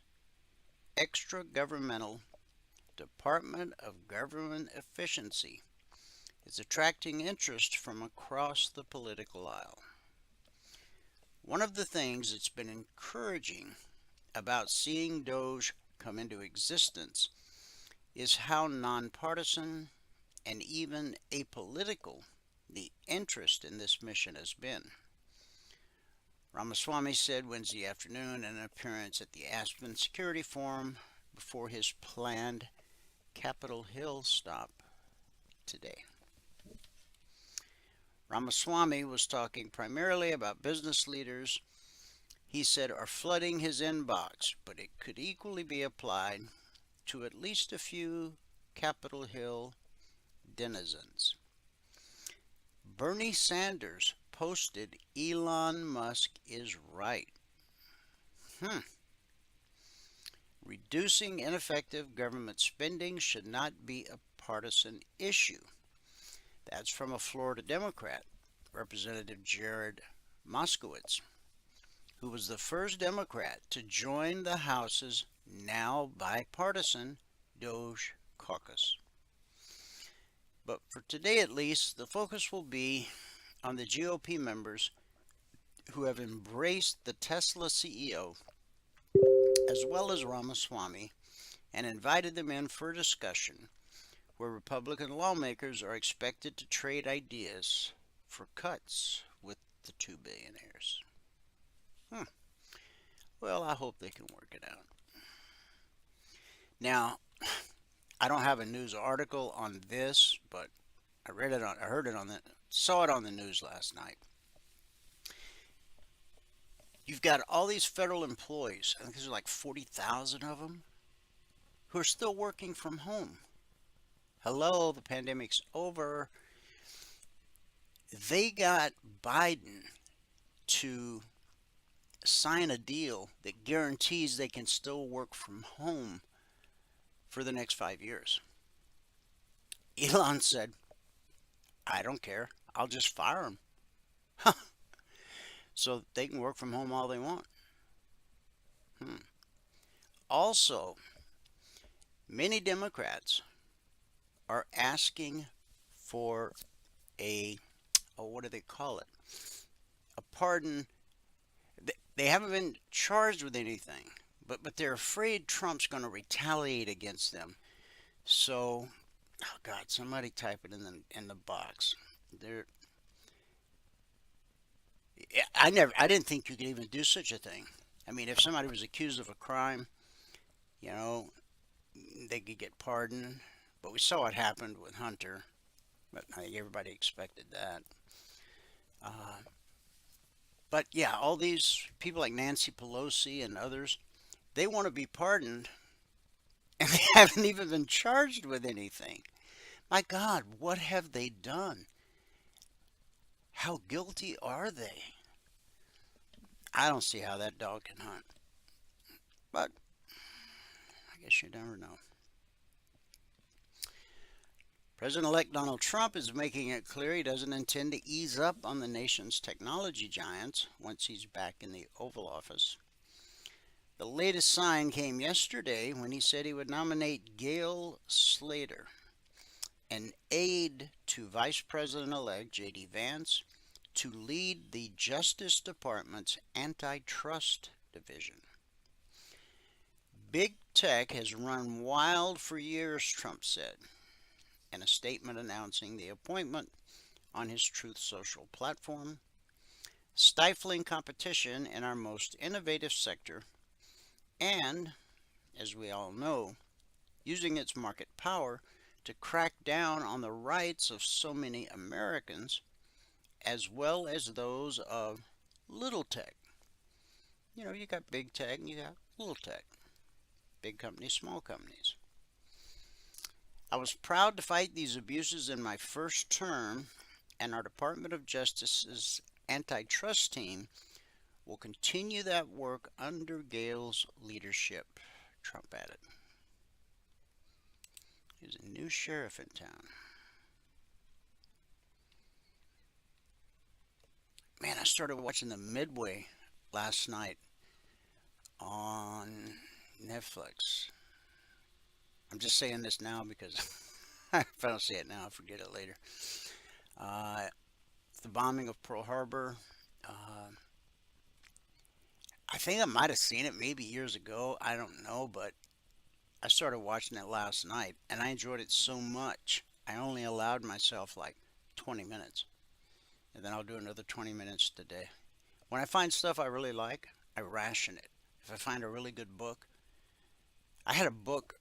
extra-governmental Department of Government Efficiency is attracting interest from across the political aisle. One of the things that's been encouraging about seeing Doge come into existence is how nonpartisan and even apolitical the interest in this mission has been. Ramaswamy said Wednesday afternoon in an appearance at the Aspen Security Forum before his planned Capitol Hill stop today. Ramaswamy was talking primarily about business leaders he said are flooding his inbox, but it could equally be applied to at least a few Capitol Hill denizens. Bernie Sanders posted Elon Musk is right. Reducing ineffective government spending should not be a partisan issue. That's from a Florida Democrat, Representative Jared Moskowitz, who was the first Democrat to join the House's now bipartisan Doge caucus. But for today at least, the focus will be on the GOP members who have embraced the Tesla CEO as well as Ramaswamy and invited them in for a discussion where Republican lawmakers are expected to trade ideas for cuts with the two billionaires. Well, I hope they can work it out. Now, I don't have a news article on this, but I saw it on the news last night. You've got all these federal employees, I think there's like 40,000 of them, who are still working from home. Hello, the pandemic's over. They got Biden to sign a deal that guarantees they can still work from home for the next 5 years. Elon said, I don't care. I'll just fire them. So they can work from home all they want. Also, many Democrats are asking for what do they call it? A pardon. They haven't been charged with anything, but they're afraid Trump's going to retaliate against them. So, oh God, somebody type it in the box. I didn't think you could even do such a thing. I mean, if somebody was accused of a crime, they could get pardoned. But we saw what happened with Hunter. But I think everybody expected that. But yeah, all these people like Nancy Pelosi and others, they want to be pardoned, and they haven't even been charged with anything. My God, what have they done? How guilty are they? I don't see how that dog can hunt. But I guess you never know. President-elect Donald Trump is making it clear he doesn't intend to ease up on the nation's technology giants once he's back in the Oval Office. The latest sign came yesterday when he said he would nominate Gail Slater, an aide to Vice President-elect J.D. Vance, to lead the Justice Department's antitrust division. Big tech has run wild for years, Trump said, in a statement announcing the appointment on his Truth Social platform, stifling competition in our most innovative sector, and, as we all know, using its market power to crack down on the rights of so many Americans, as well as those of little tech. You got big tech and you got little tech. Big companies, small companies. I was proud to fight these abuses in my first term and our Department of Justice's antitrust team will continue that work under Gale's leadership, Trump added. There's a new sheriff in town. Man, I started watching the Midway last night on Netflix. I'm just saying this now because if I don't say it now, I'll forget it later. The bombing of Pearl Harbor. I think I might have seen it maybe years ago. I don't know, but I started watching it last night and I enjoyed it so much. I only allowed myself like 20 minutes. And then I'll do another 20 minutes today. When I find stuff I really like, I ration it. If I find a really good book, I had a book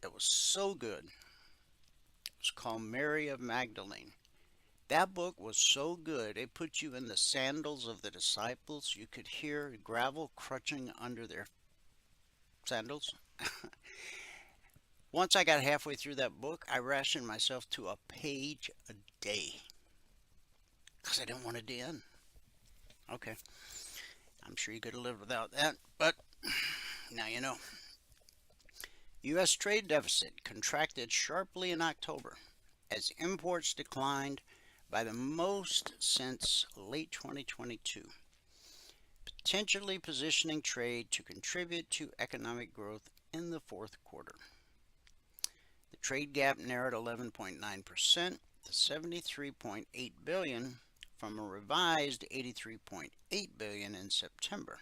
that was so good. It was called Mary of Magdalene. That book was so good, it put you in the sandals of the disciples. You could hear gravel crunching under their sandals. Once I got halfway through that book, I rationed myself to a page a day because I didn't want it to end. Okay, I'm sure you could have lived without that, but now you know. U.S. trade deficit contracted sharply in October as imports declined by the most since late 2022, potentially positioning trade to contribute to economic growth in the fourth quarter. The trade gap narrowed 11.9% to $73.8 billion from a revised $83.8 billion in September.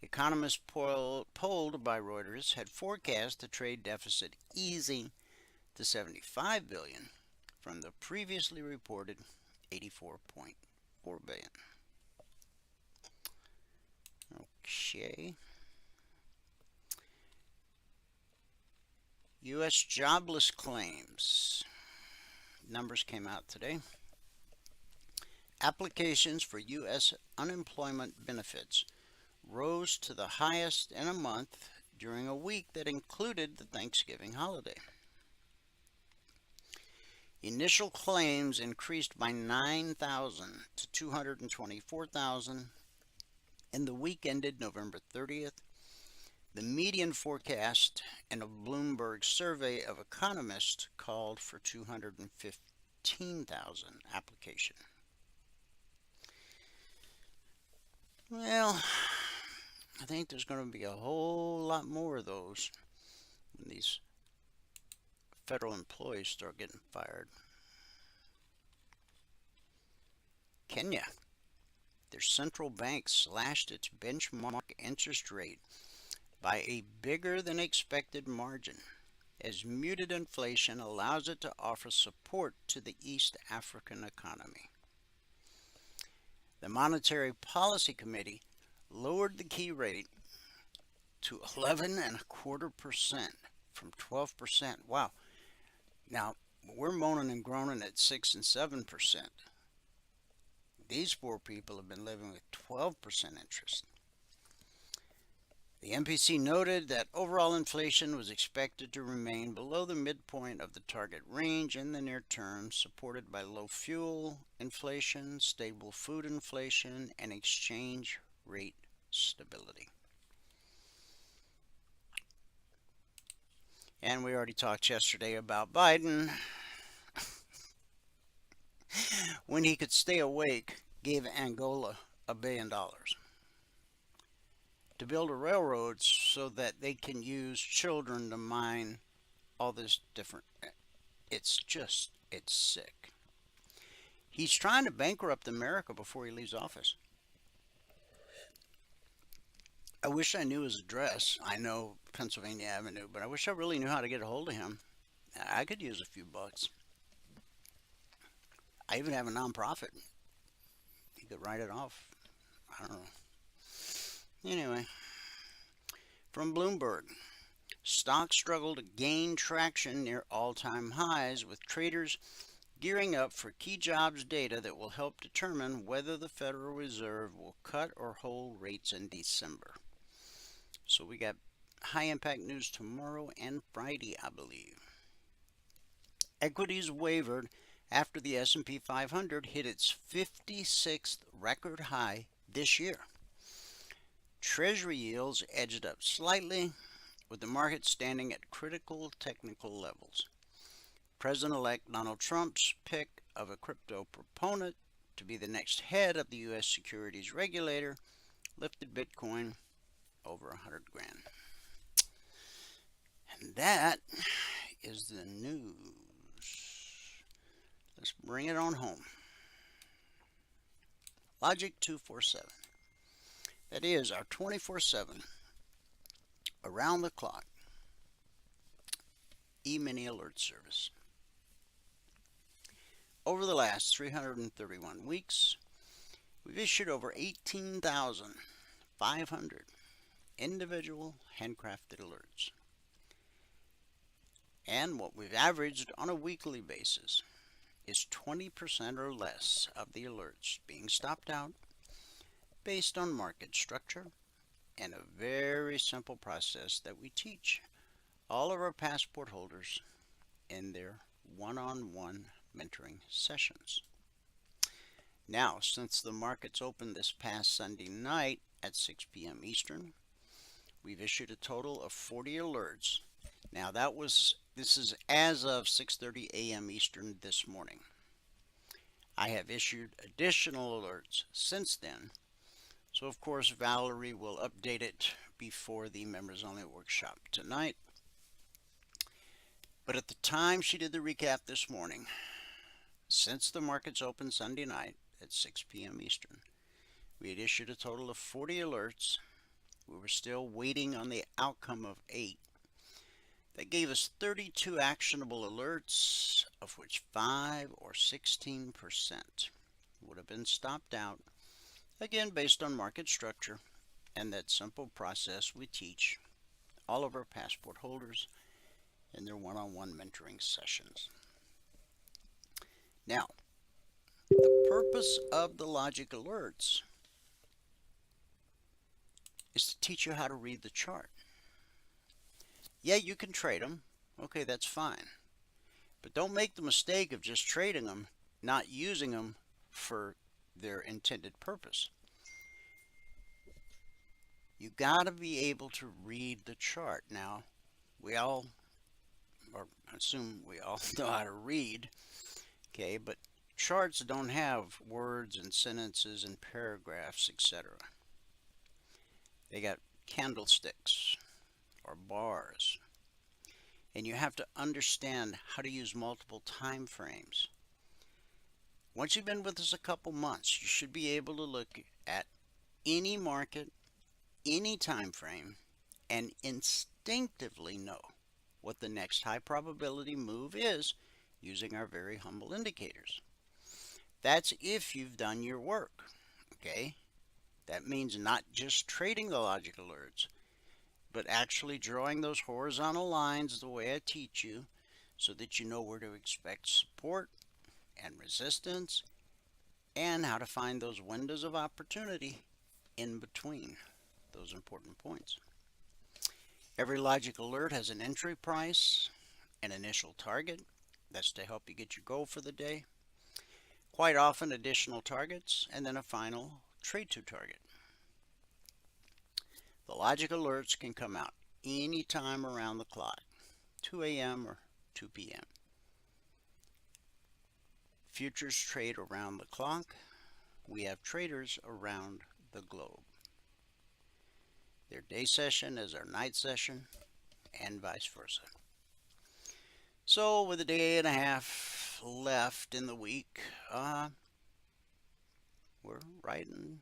Economists polled by Reuters had forecast the trade deficit easing to $75 billion from the previously reported $84.4 billion. Okay. U.S. jobless claims. Numbers came out today. Applications for U.S. unemployment benefits rose to the highest in a month during a week that included the Thanksgiving holiday. Initial claims increased by 9,000 to 224,000 in the week ended November 30th. The median forecast in a Bloomberg survey of economists called for 215,000 applications. Well, I think there's going to be a whole lot more of those when these federal employees start getting fired. Kenya, their central bank slashed its benchmark interest rate by a bigger than expected margin, as muted inflation allows it to offer support to the East African economy. The Monetary Policy Committee lowered the key rate to 11.25% from 12%. Wow. Now, we're moaning and groaning at 6 and 7%. These poor people have been living with 12% interest. The MPC noted that overall inflation was expected to remain below the midpoint of the target range in the near term, supported by low fuel inflation, stable food inflation, and exchange rate stability. And we already talked yesterday about Biden. When he could stay awake, gave Angola $1 billion to build a railroad so that they can use children to mine all this different. It's sick. He's trying to bankrupt America before he leaves office. I wish I knew his address. I know Pennsylvania Avenue, but I wish I really knew how to get a hold of him. I could use a few bucks. I even have a nonprofit. You could write it off. I don't know. Anyway, from Bloomberg, stocks struggle to gain traction near all-time highs, with traders gearing up for key jobs data that will help determine whether the Federal Reserve will cut or hold rates in December. So we got high-impact news tomorrow and Friday, I believe. Equities wavered after the S&P 500 hit its 56th record high this year. Treasury yields edged up slightly, with the market standing at critical technical levels. President-elect Donald Trump's pick of a crypto proponent to be the next head of the U.S. securities regulator lifted Bitcoin over 100 grand. And that is the news. Let's bring it on home. Logic 247. That is our 24/7, around the clock, Emini alert service. Over the last 331 weeks, we've issued over 18,500 individual handcrafted alerts. And what we've averaged on a weekly basis is 20% or less of the alerts being stopped out based on market structure and a very simple process that we teach all of our passport holders in their one-on-one mentoring sessions. Now, since the markets opened this past Sunday night at 6 p.m. Eastern, we've issued a total of 40 alerts. Now, this is as of 6:30 a.m. Eastern this morning. I have issued additional alerts since then, so of course Valerie will update it before the members only workshop tonight. But at the time she did the recap this morning, since the markets opened Sunday night at 6 p.m. Eastern, we had issued a total of 40 alerts. We were still waiting on the outcome of 8. That gave us 32 actionable alerts, of which 5 or 16% would have been stopped out, again based on market structure and that simple process we teach all of our passport holders in their one-on-one mentoring sessions. Now, the purpose of the logic alerts is to teach you how to read the chart. Yeah, you can trade them. Okay, that's fine. But don't make the mistake of just trading them, not using them for their intended purpose. You got to be able to read the chart. Now, we all, or I assume we all know how to read, okay, but charts don't have words and sentences and paragraphs, etc. They got candlesticks or bars, and you have to understand how to use multiple time frames. Once you've been with us a couple months, you should be able to look at any market, any time frame, and instinctively know what the next high probability move is using our very humble indicators. That's if you've done your work, okay? That means not just trading the logic alerts, but actually drawing those horizontal lines the way I teach you so that you know where to expect support and resistance and how to find those windows of opportunity in between those important points. Every logic alert has an entry price, an initial target. That's to help you get your goal for the day. Quite often additional targets, and then a final trade to target. The logic alerts can come out anytime around the clock, 2 a.m. or 2 p.m. Futures trade around the clock. We have traders around the globe. Their day session is our night session, and vice versa. So with a day and a half left in the week, we're riding.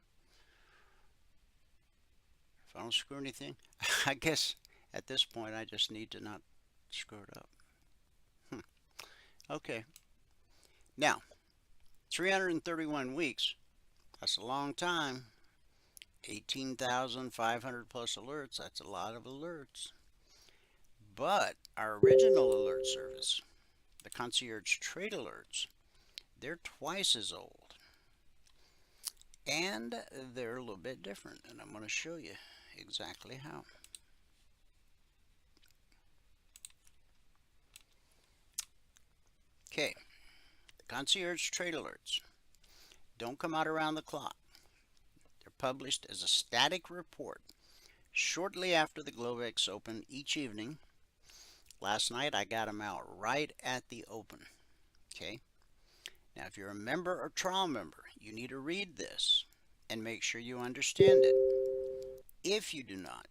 If I don't screw anything, I guess at this point I just need to not screw it up. Okay. Now, 331 weeks, that's a long time. 18,500 plus alerts, that's a lot of alerts. But our original alert service, the concierge trade alerts, they're twice as old. And they're a little bit different, and I'm going to show you exactly how. Okay, the concierge trade alerts don't come out around the clock. They're published as a static report shortly after the Globex open each evening. Last night I got them out right at the open. Okay. Now if you're a member or trial member, you need to read this and make sure you understand it. If you do not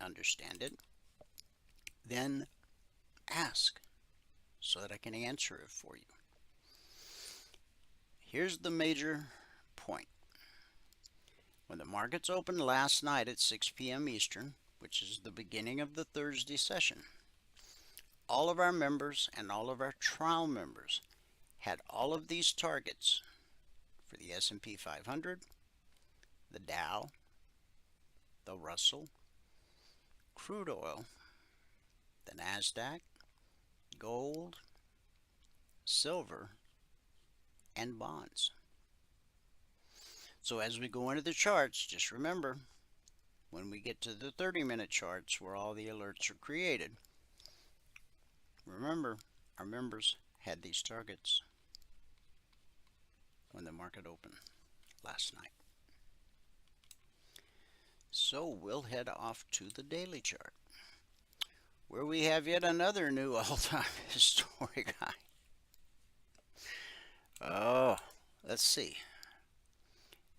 understand it, then ask so that I can answer it for you. Here's the major point. When the markets opened last night at 6 p.m. Eastern, which is the beginning of the Thursday session, all of our members and all of our trial members had all of these targets for the S&P 500, the Dow, the Russell, crude oil, the NASDAQ, gold, silver, and bonds. So as we go into the charts, just remember, when we get to the 30-minute charts where all the alerts are created, remember, our members had these targets when the market opened last night. So we'll head off to the daily chart, where we have yet another new all-time historic high. Oh, let's see.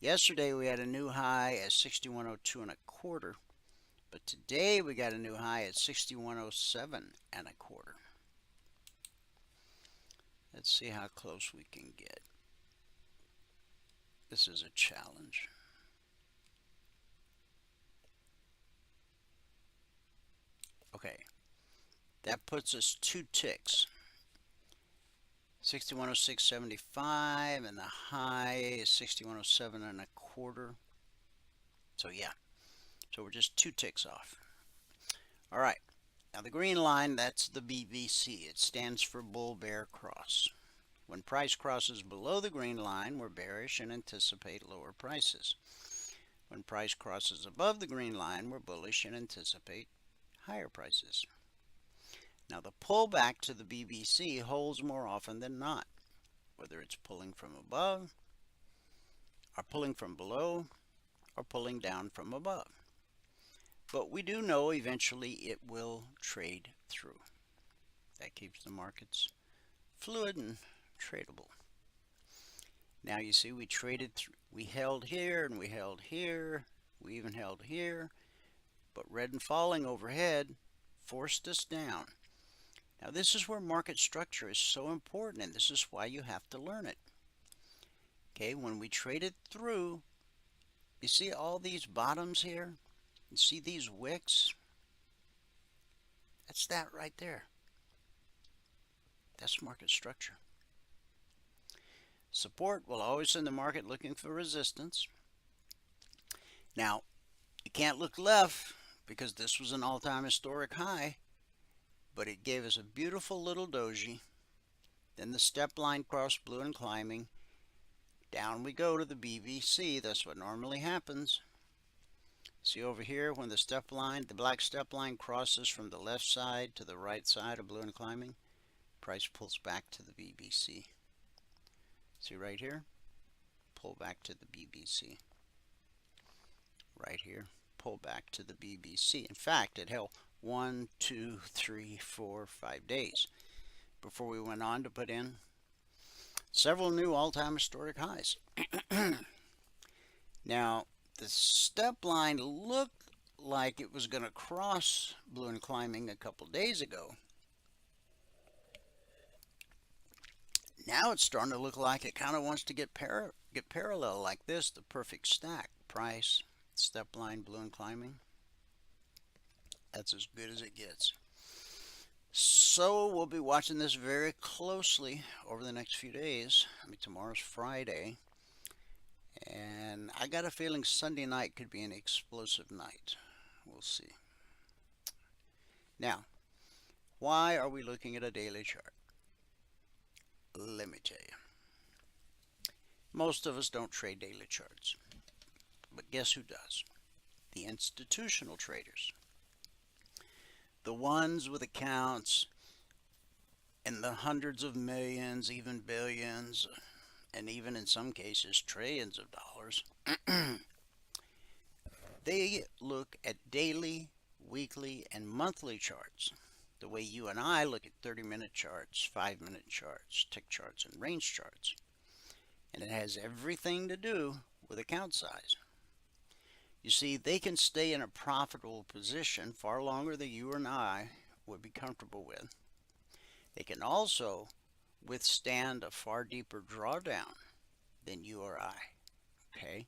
Yesterday we had a new high at 61.02 and a quarter, but today we got a new high at 61.07 and a quarter. Let's see how close we can get. This is a challenge. Okay, that puts us 2 ticks. 61.0675 and the high is 61.07 and a quarter. So yeah, so we're just 2 ticks off. All right, now the green line, that's the BBC. It stands for bull bear cross. When price crosses below the green line, we're bearish and anticipate lower prices. When price crosses above the green line, we're bullish and anticipate higher prices. Now the pullback to the BBC holds more often than not, whether it's pulling from above, or pulling from below, or pulling down from above. But we do know eventually it will trade through. That keeps the markets fluid and tradable. Now you see we traded through, we held here and we held here, we even held here, but red and falling overhead forced us down. Now this is where market structure is so important, and this is why you have to learn it. Okay, when we traded through, you see all these bottoms here? You see these wicks? That's that right there. That's market structure. Support will always send the market looking for resistance. Now, you can't look left because this was an all-time historic high, but it gave us a beautiful little doji. Then the step line crossed blue and climbing. Down we go to the BBC. That's what normally happens. See over here when the step line, the black step line crosses from the left side to the right side of blue and climbing, price pulls back to the BBC. See right here? Pull back to the BBC. Right here, pull back to the BBC. In fact, it held 1, 2, 3, 4, 5 days before we went on to put in several new all-time historic highs. Now, the step line looked like it was going to cross blue and climbing a couple days ago. Now it's starting to look like it kind of wants to get parallel like this, the perfect stack. Price, step line, blue and climbing. That's as good as it gets. So we'll be watching this very closely over the next few days. I mean, tomorrow's Friday. And I got a feeling Sunday night could be an explosive night. We'll see. Now, why are we looking at a daily chart? Let me tell you. Most of us don't trade daily charts. But guess who does? The institutional traders. The ones with accounts in the hundreds of millions, even billions, and even in some cases trillions of dollars. They look at daily, weekly, and monthly charts, the way you and I look at 30-minute charts, 5-minute charts, tick charts, and range charts. And it has everything to do with account size. You see, they can stay in a profitable position far longer than you and I would be comfortable with. They can also withstand a far deeper drawdown than you or I. Okay?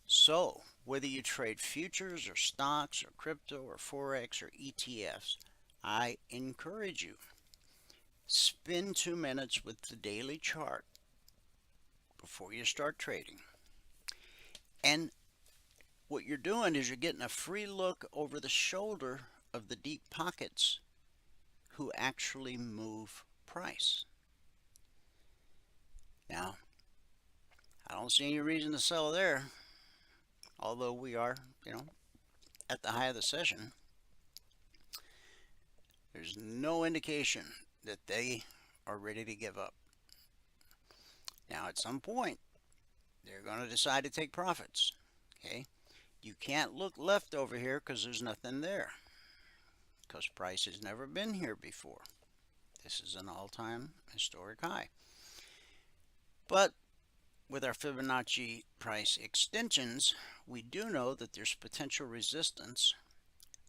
So, whether you trade futures or stocks or crypto or Forex or ETFs, I encourage you, spend 2 minutes with the daily chart before you start trading. And what you're doing is you're getting a free look over the shoulder of the deep pockets who actually move price. Now, I don't see any reason to sell there, although we are, at the high of the session. There's no indication that they are ready to give up. Now, at some point, they're going to decide to take profits. Okay? You can't look left over here because there's nothing there, because price has never been here before. This is an all-time historic high. But with our Fibonacci price extensions, we do know that there's potential resistance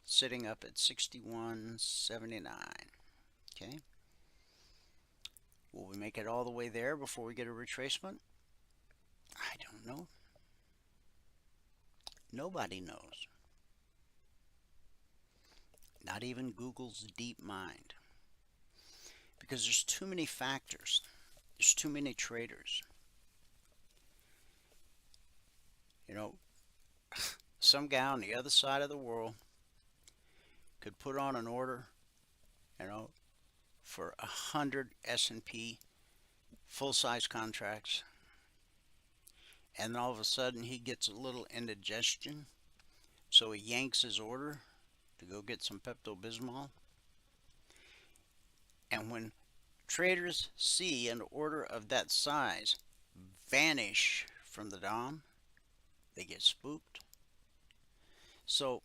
sitting up at 61.79. Okay? Will we make it all the way there before we get a retracement? I don't know. Nobody knows. Not even Google's deep mind. Because there's too many factors. There's too many traders. Some guy on the other side of the world could put on an order, for 100 S&P full-size contracts, and then all of a sudden he gets a little indigestion, so he yanks his order to go get some Pepto-Bismol. And when traders see an order of that size vanish from the DOM, they get spooked. So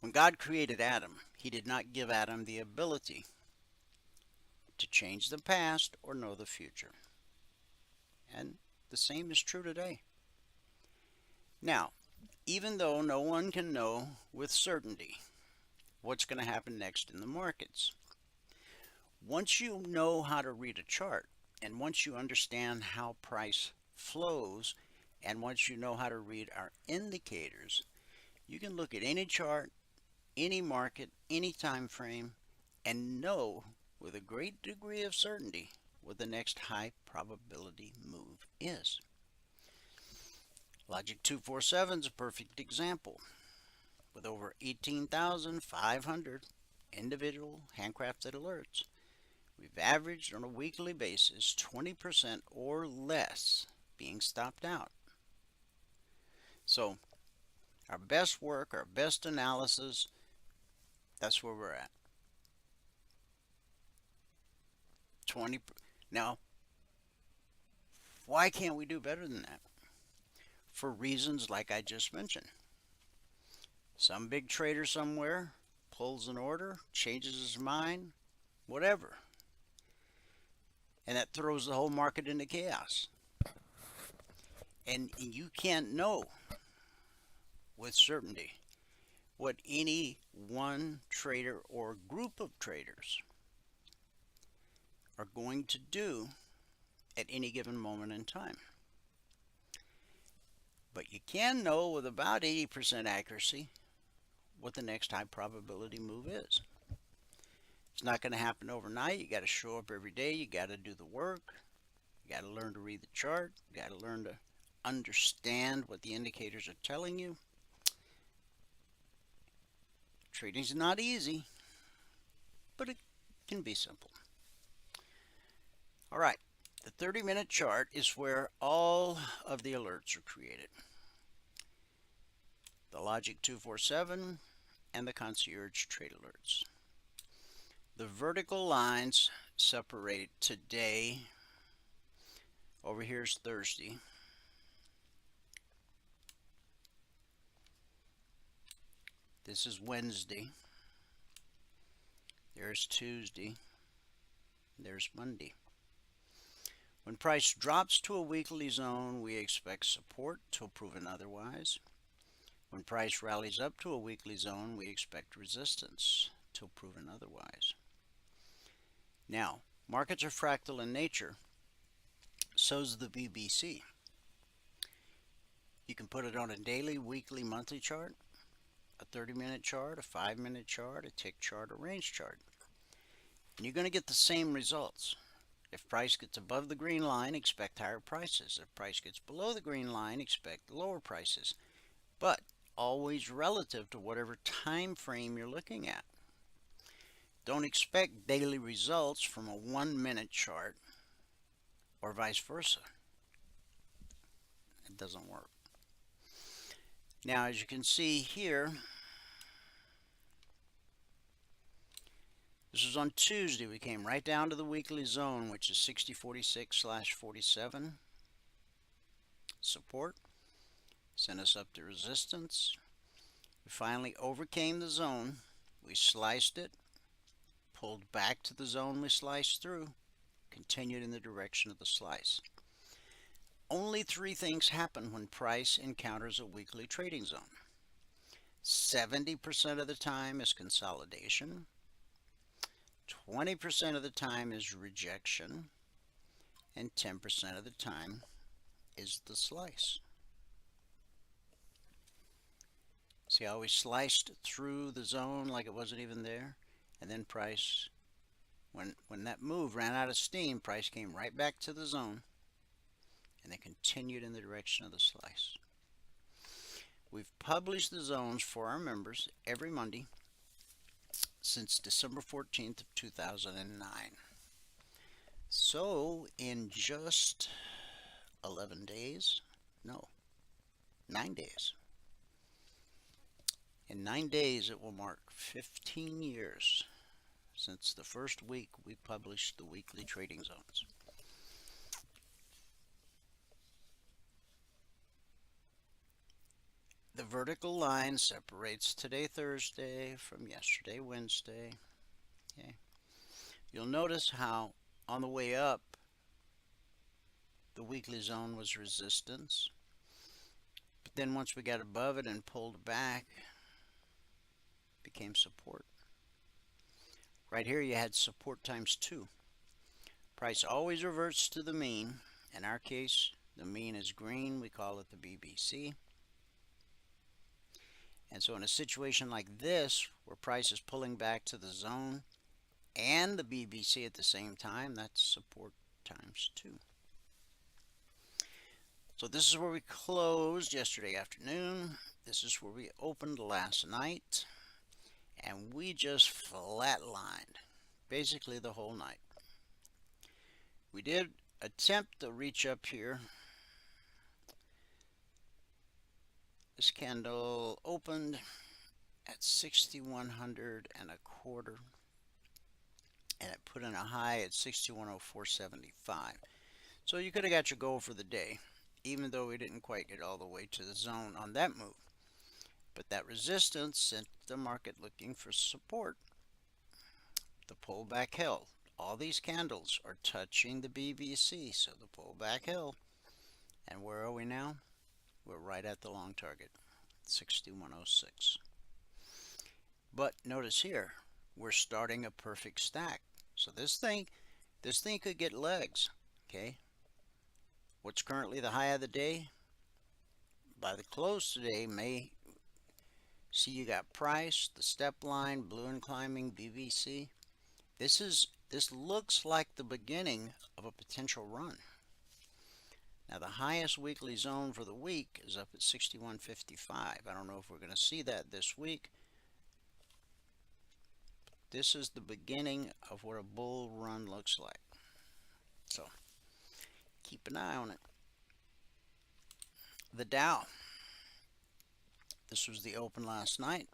when God created Adam, he did not give Adam the ability to change the past or know the future. And the same is true today. Now, even though no one can know with certainty what's going to happen next in the markets, once you know how to read a chart, and once you understand how price flows, and once you know how to read our indicators, you can look at any chart, any market, any time frame, and know with a great degree of certainty what the next high probability move is. Logic 247 is a perfect example. With over 18,500 individual handcrafted alerts, we've averaged on a weekly basis 20% or less being stopped out. So our best work, our best analysis, that's where we're at. 20. Now, why can't we do better than that? For reasons like I just mentioned. Some big trader somewhere pulls an order, changes his mind, whatever. And that throws the whole market into chaos. And you can't know with certainty what any one trader or group of traders are going to do at any given moment in time. But you can know with about 80% accuracy what the next high probability move is. It's not going to happen overnight. You got to show up every day. You got to do the work. You got to learn to read the chart. You got to learn to understand what the indicators are telling you. Trading's not easy, but it can be simple. All right, the 30-minute chart is where all of the alerts are created. The Logic 247 and the Concierge Trade Alerts. The vertical lines separate today. Over here is Thursday. This is Wednesday. There's Tuesday. There's Monday. When price drops to a weekly zone, we expect support till proven otherwise. When price rallies up to a weekly zone, we expect resistance till proven otherwise. Now, markets are fractal in nature. So's the BBC. You can put it on a daily, weekly, monthly chart, a 30-minute chart, a 5-minute chart, a tick chart, a range chart. And you're going to get the same results. If price gets above the green line, expect higher prices. If price gets below the green line, expect lower prices. But always relative to whatever time frame you're looking at. Don't expect daily results from a 1-minute chart or vice versa. It doesn't work. Now, as you can see here, this was on Tuesday. We came right down to the weekly zone, which is 6046/47. Support. Sent us up to resistance. We finally overcame the zone. We sliced it, pulled back to the zone we sliced through, continued in the direction of the slice. Only 3 things happen when price encounters a weekly trading zone. 70% of the time is consolidation. 20% of the time is rejection. And 10% of the time is the slice. See how we sliced through the zone like it wasn't even there? And then price, when that move ran out of steam, price came right back to the zone. And they continued in the direction of the slice. We've published the zones for our members every Monday since December 14th of 2009. So in just 11 days, no, 9 days. In 9 days it will mark 15 years since the first week we published the weekly trading zones. The vertical line separates today, Thursday, from yesterday, Wednesday. Okay. You'll notice how on the way up, the weekly zone was resistance. But then once we got above it and pulled back, it became support. Right here you had support times 2. Price always reverts to the mean. In our case, the mean is green. We call it the BBC. And so in a situation like this, where price is pulling back to the zone and the BBC at the same time, that's support times 2. So this is where we closed yesterday afternoon. This is where we opened last night. And we just flatlined basically the whole night. We did attempt to reach up here. This candle opened at 6,100.25, and it put in a high at 6104.75. So you could have got your goal for the day, even though we didn't quite get all the way to the zone on that move. But that resistance sent the market looking for support. The pullback held. All these candles are touching the BBC, so the pullback held. And where are we now? We're right at the long target, 6106. But notice here, we're starting a perfect stack. So this thing could get legs, okay? What's currently the high of the day? By the close today, may see you got price, the step line, blue and climbing, BBC. This looks like the beginning of a potential run. Now the highest weekly zone for the week is up at 61.55. I don't know if we're going to see that this week. This is the beginning of what a bull run looks like. So keep an eye on it. The Dow. This was the open last night.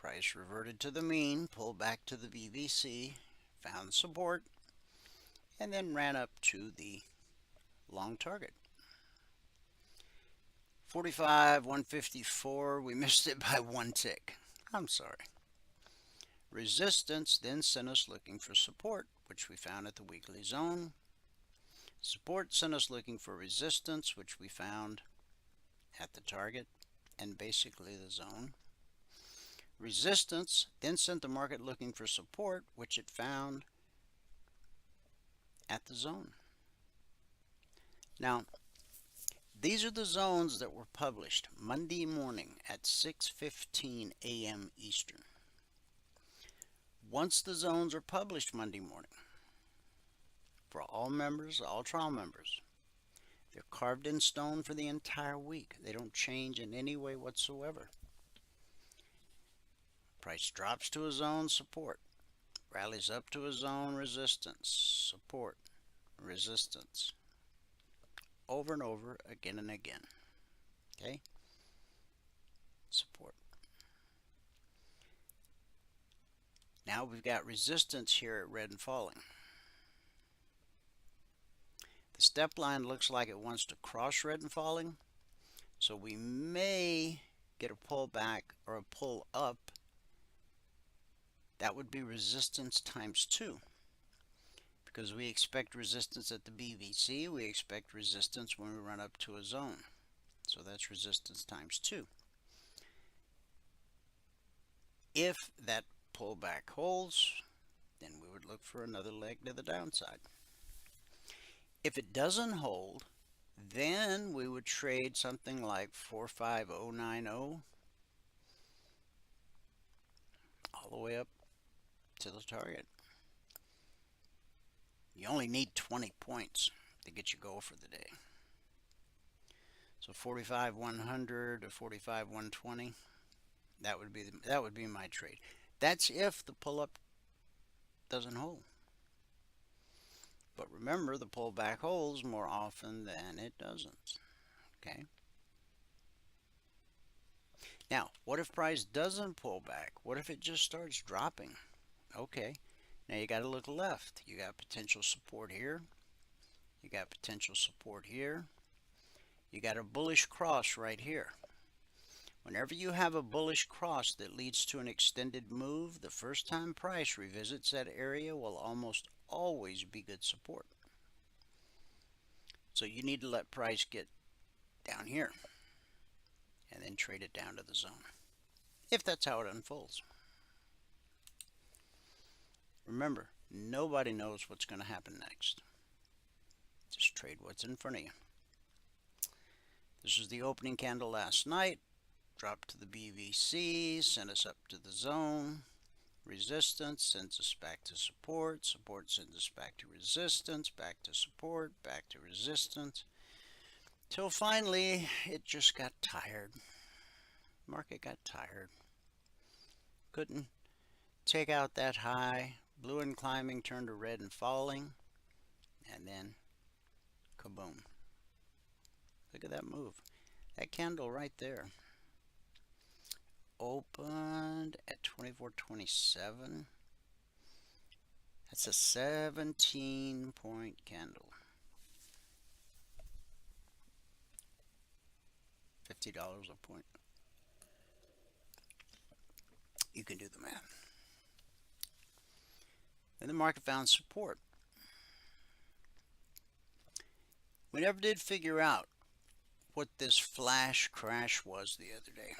Price reverted to the mean, pulled back to the VVC, found support, and then ran up to the long target. 45, 154, we missed it by one tick. I'm sorry. Resistance then sent us looking for support, which we found at the weekly zone. Support sent us looking for resistance, which we found at the target and basically the zone. Resistance then sent the market looking for support, which it found at the zone. Now, these are the zones that were published Monday morning at 6:15 a.m. Eastern. Once the zones are published Monday morning, for all members, all trial members, they're carved in stone for the entire week. They don't change in any way whatsoever. Price drops to a zone support, rallies up to a zone resistance, support, resistance, over and over, again and again. Okay? Support. Now we've got resistance here at red and falling. The step line looks like it wants to cross red and falling, so we may get a pull back or a pull up. That would be resistance times 2, because we expect resistance at the BVC, we expect resistance when we run up to a zone. So that's resistance times 2. If that pullback holds, then we would look for another leg to the downside. If it doesn't hold, then we would trade something like 45090 all the way up to the target. You only need 20 points to get your goal for the day. So 45-100 or 45-120, that would be my trade. That's if the pull-up doesn't hold. But remember, the pullback holds more often than it doesn't. Okay. Now, what if price doesn't pull back? What if it just starts dropping? Okay. Now you got to look left. You got potential support here. You got potential support here. You got a bullish cross right here. Whenever you have a bullish cross that leads to an extended move, the first time price revisits that area will almost always be good support. So you need to let price get down here and then trade it down to the zone, if that's how it unfolds. Remember, nobody knows what's going to happen next. Just trade what's in front of you. This was the opening candle last night. Dropped to the BVC, sent us up to the zone. Resistance sends us back to support. Support sends us back to resistance, back to support, back to resistance. Till finally, it just got tired. Market got tired. Couldn't take out that high. Blue and climbing turned to red and falling. And then, kaboom. Look at that move. That candle right there opened at 24.27. That's a 17-point candle. $50 a point. You can do the math. And the market found support. We never did figure out what this flash crash was the other day.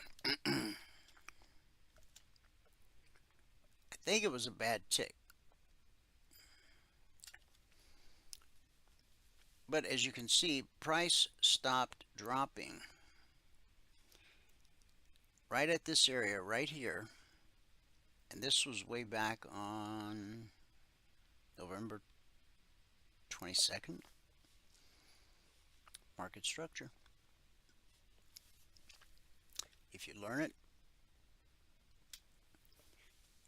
I think it was a bad tick. But as you can see, price stopped dropping right at this area right here. And this was way back on November 22nd. Market structure. If you learn it,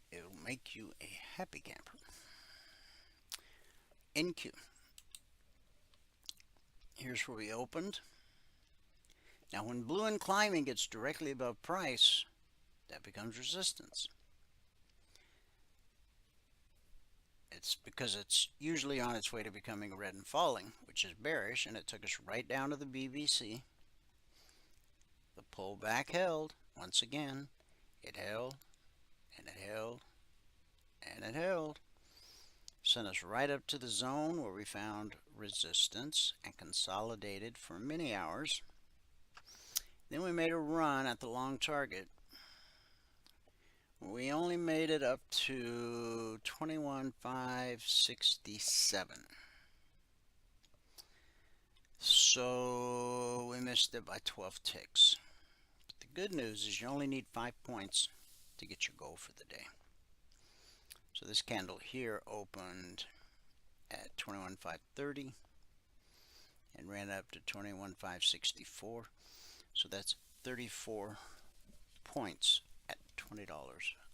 it'll make you a happy camper. NQ. Here's where we opened. Now when blue and climbing gets directly above price, that becomes resistance. It's because it's usually on its way to becoming red and falling, which is bearish, and it took us right down to the BBC. The pullback held. Once again, it held, and it held, and it held. Sent us right up to the zone where we found resistance and consolidated for many hours. Then we made a run at the long target. We only made it up to 21,567. So we missed it by 12 ticks. But the good news is you only need 5 points to get your goal for the day. So this candle here opened at 21,530 and ran up to 21,564. So that's 34 points at $20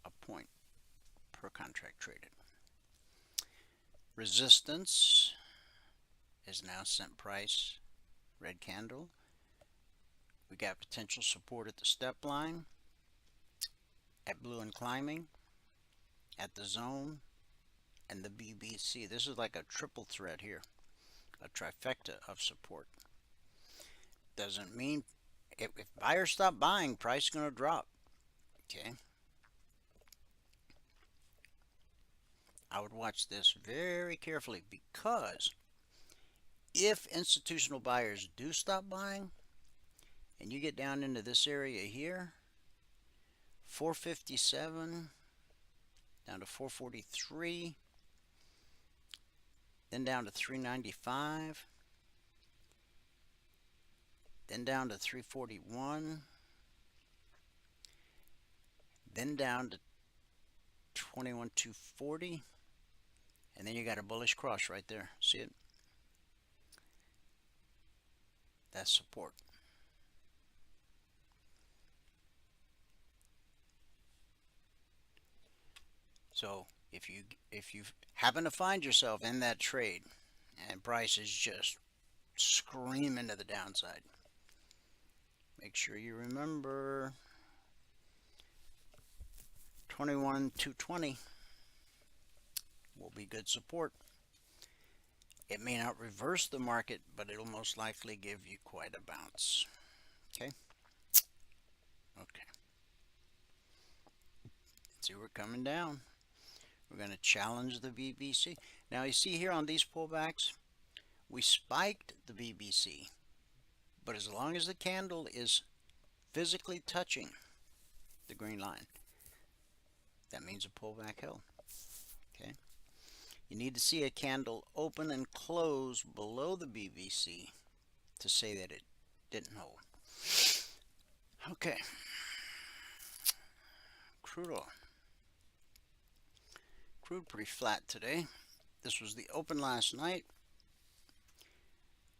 a point per contract traded. Resistance is now cent price, red candle. We got potential support at the step line, at blue and climbing, at the zone, and the BBC. This is like a triple threat here, a trifecta of support. Doesn't mean if buyers stop buying, price is going to drop. Okay. I would watch this very carefully, because if institutional buyers do stop buying and you get down into this area here, 457 down to 443, then down to 395, then down to 341, then down to 21,240, and then you got a bullish cross right there. See it? That's support. So if you happen to find yourself in that trade and price is just screaming to the downside, make sure you remember 21,220 will be good support. It may not reverse the market, but it'll most likely give you quite a bounce. Okay? Okay. See, we're coming down. We're going to challenge the BBC. Now, you see here on these pullbacks, we spiked the BBC, but as long as the candle is physically touching the green line, that means a pullback held. Okay? You need to see a candle open and close below the BBC to say that it didn't hold. Okay. Crude oil. Crude pretty flat today. This was the open last night.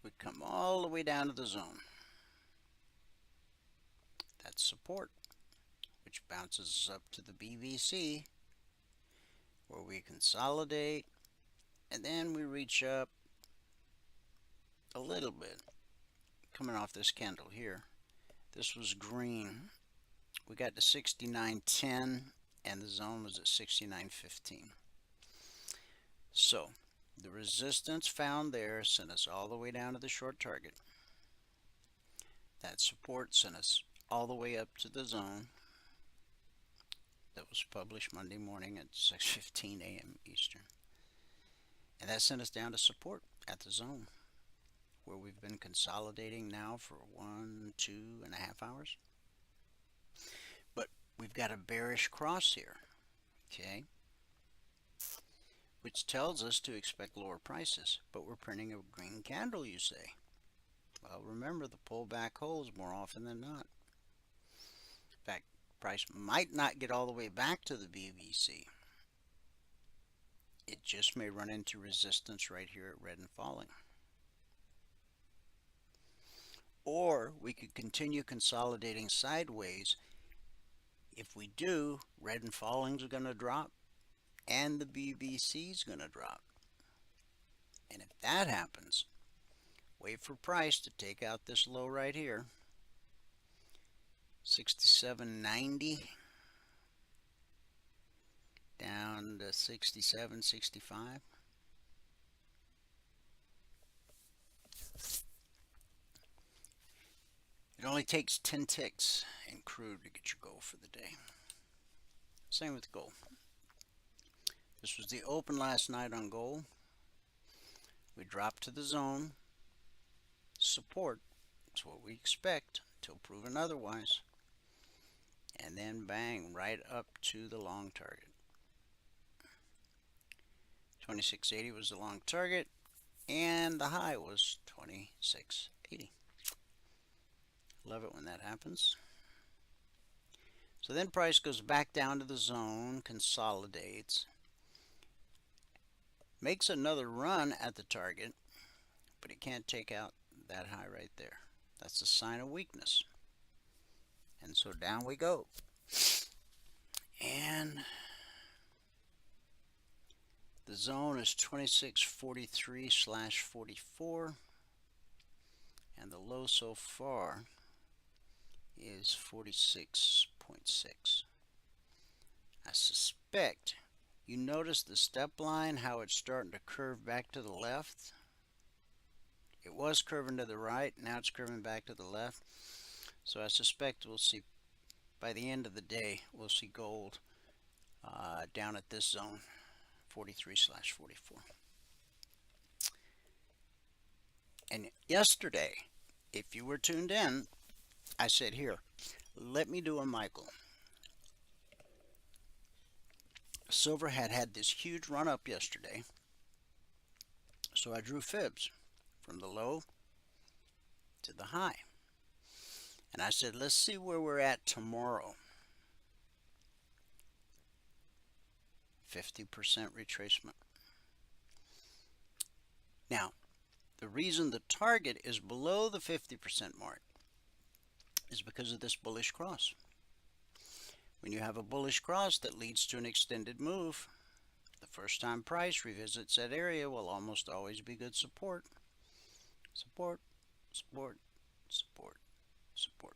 We come all the way down to the zone. That's support, which bounces us up to the BBC, where we consolidate, and then we reach up a little bit, coming off this candle here. This was green. We got to 69.10, and the zone was at 69.15. So the resistance found there sent us all the way down to the short target. That support sent us all the way up to the zone that was published Monday morning at 6:15 a.m. Eastern. And that sent us down to support at the zone, where we've been consolidating now for 2.5 hours. But we've got a bearish cross here, okay, which tells us to expect lower prices. But we're printing a green candle, you say. Well, remember, the pullback holds more often than not. In fact, price might not get all the way back to the BBC. It just may run into resistance right here at red and falling. Or we could continue consolidating sideways. If we do, red and falling is going to drop, and the BBC is going to drop. And if that happens, wait for price to take out this low right here, 67.90, down to 67, 65. It only takes 10 ticks in crude to get your goal for the day. Same with gold. This was the open last night on gold. We dropped to the zone. Support. That's what we expect until proven otherwise. And then bang, right up to the long target. 2680 was the long target, and the high was 2680. Love it when that happens. So then price goes back down to the zone, consolidates, makes another run at the target, but it can't take out that high right there. That's a sign of weakness. And so down we go. And the zone is 2643/44, and the low so far is 46.6. I suspect you notice the step line, how it's starting to curve back to the left. It was curving to the right, now it's curving back to the left. So I suspect we'll see, by the end of the day, we'll see gold down at this zone, 43/44. And yesterday, if you were tuned in, I said, here, let me do a Michael. Silver had this huge run up yesterday, so I drew fibs from the low to the high. And I said, let's see where we're at tomorrow. 50% retracement. Now, the reason the target is below the 50% mark is because of this bullish cross. When you have a bullish cross that leads to an extended move, the first time price revisits that area will almost always be good support. Support, support, support, support.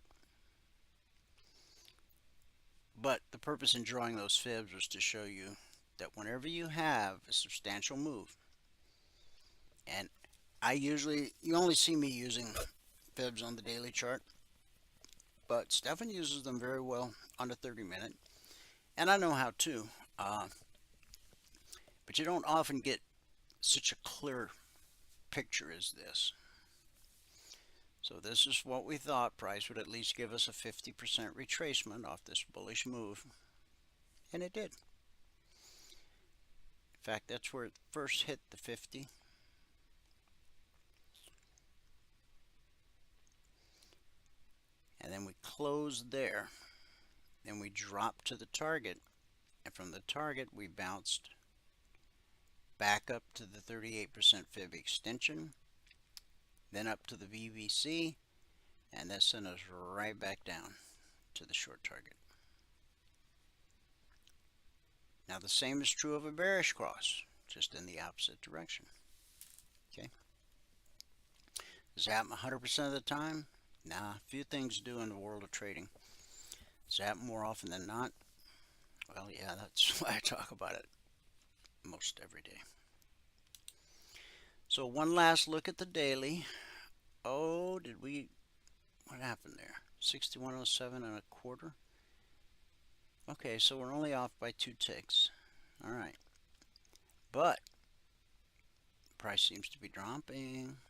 But the purpose in drawing those fibs was to show you that whenever you have a substantial move, and you only see me using fibs on the daily chart, but Stefan uses them very well on the 30-minute, and I know how to. But you don't often get such a clear picture as this. So this is what we thought price would at least give us a 50% retracement off this bullish move, and it did. In fact, that's where it first hit the 50. And then we closed there. Then we dropped to the target, and from the target we bounced back up to the 38% fib extension, then up to the VBC, and that sent us right back down to the short target. Now the same is true of a bearish cross, just in the opposite direction. Okay. Does it happen 100% of the time? Nah, few things do in the world of trading. Does it happen more often than not? Well, yeah, that's why I talk about it most every day. So one last look at the daily. Oh, what happened there? 6107.25. Okay, so we're only off by 2 ticks. All right. But price seems to be dropping.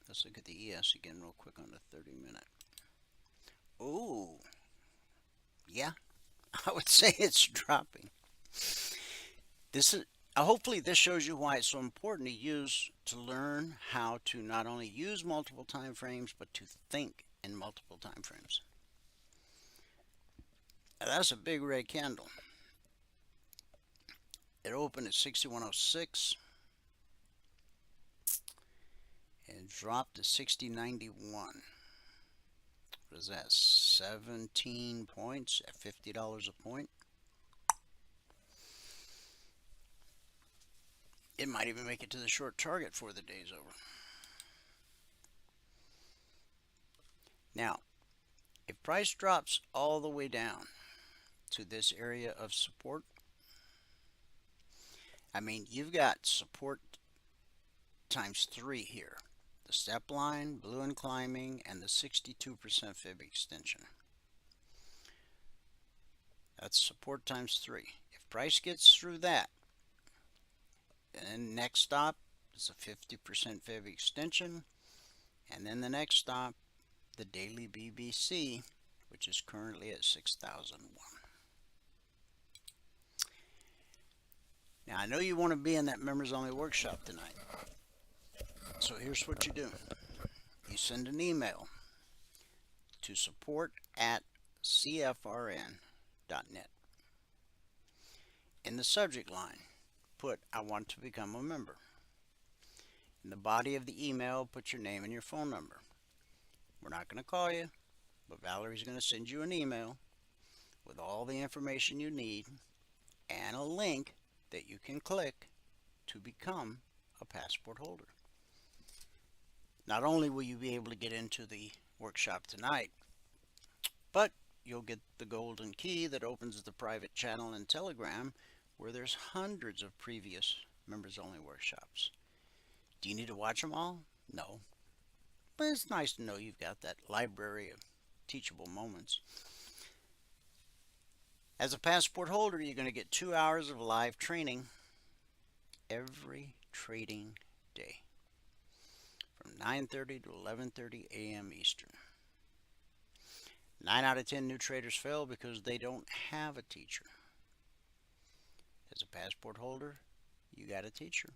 Let's look at the ES again real quick on the 30-minute. Oh, yeah, I would say it's dropping. Hopefully this shows you why it's so important to learn how to not only use multiple time frames, but to think in multiple time frames. Now that's a big red candle. It opened at 6106 and dropped to 6091. What is that? 17 points at $50 a point. It might even make it to the short target before the day's over. Now, if price drops all the way down to this area of support, I mean, you've got support times 3 here. The step line, blue and climbing, and the 62% fib extension. That's support times 3. If price gets through that, then next stop is a 50% fib extension, and then the next stop, the daily BBC, which is currently at 6,001. Now I know you want to be in that members only workshop tonight. So here's what you do. You send an email to support@cfrn.net. In the subject line, put "I want to become a member." In the body of the email, put your name and your phone number. We're not going to call you, but Valerie's going to send you an email with all the information you need and a link that you can click to become a passport holder. Not only will you be able to get into the workshop tonight, but you'll get the golden key that opens the private channel in Telegram, where there's hundreds of previous members-only workshops. Do you need to watch them all? No. But it's nice to know you've got that library of teachable moments. As a passport holder, you're going to get 2 hours of live training every trading day from 9:30 to 11:30 a.m. Eastern. 9 out of 10 new traders fail because they don't have a teacher. As a passport holder, you got a teacher.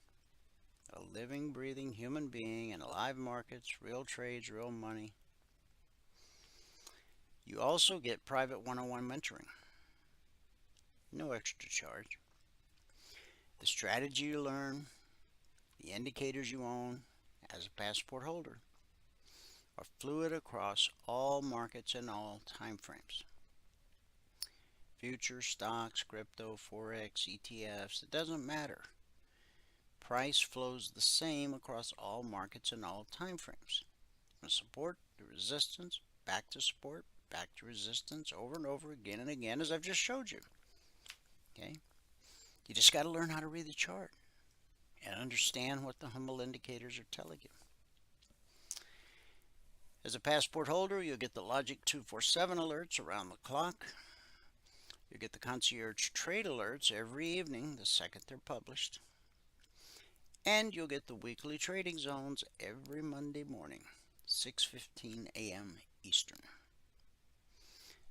A living, breathing human being in live markets, real trades, real money. You also get private one-on-one mentoring. No extra charge. The strategy you learn, the indicators you own as a passport holder are fluid across all markets and all time frames. Futures, stocks, crypto, Forex, ETFs, it doesn't matter. Price flows the same across all markets and all time frames. From support to resistance, back to support, back to resistance, over and over again and again, as I've just showed you. Okay? You just got to learn how to read the chart and understand what the humble indicators are telling you. As a passport holder, you'll get the Logic 247 alerts around the clock. You'll get the concierge trade alerts every evening, the second they're published. And you'll get the weekly trading zones every Monday morning, 6:15 a.m. Eastern.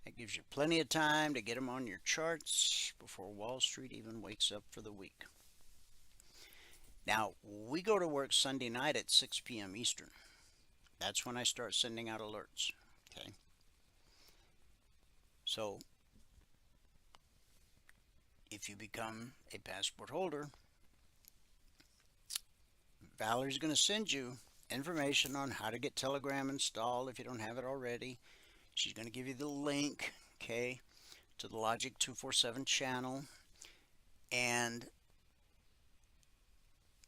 That gives you plenty of time to get them on your charts before Wall Street even wakes up for the week. Now, we go to work Sunday night at 6 p.m. Eastern. That's when I start sending out alerts. Okay. So, if you become a passport holder, Valerie's going to send you information on how to get Telegram installed if you don't have it already. She's going to give you the link, okay, to the Logic 247 channel. And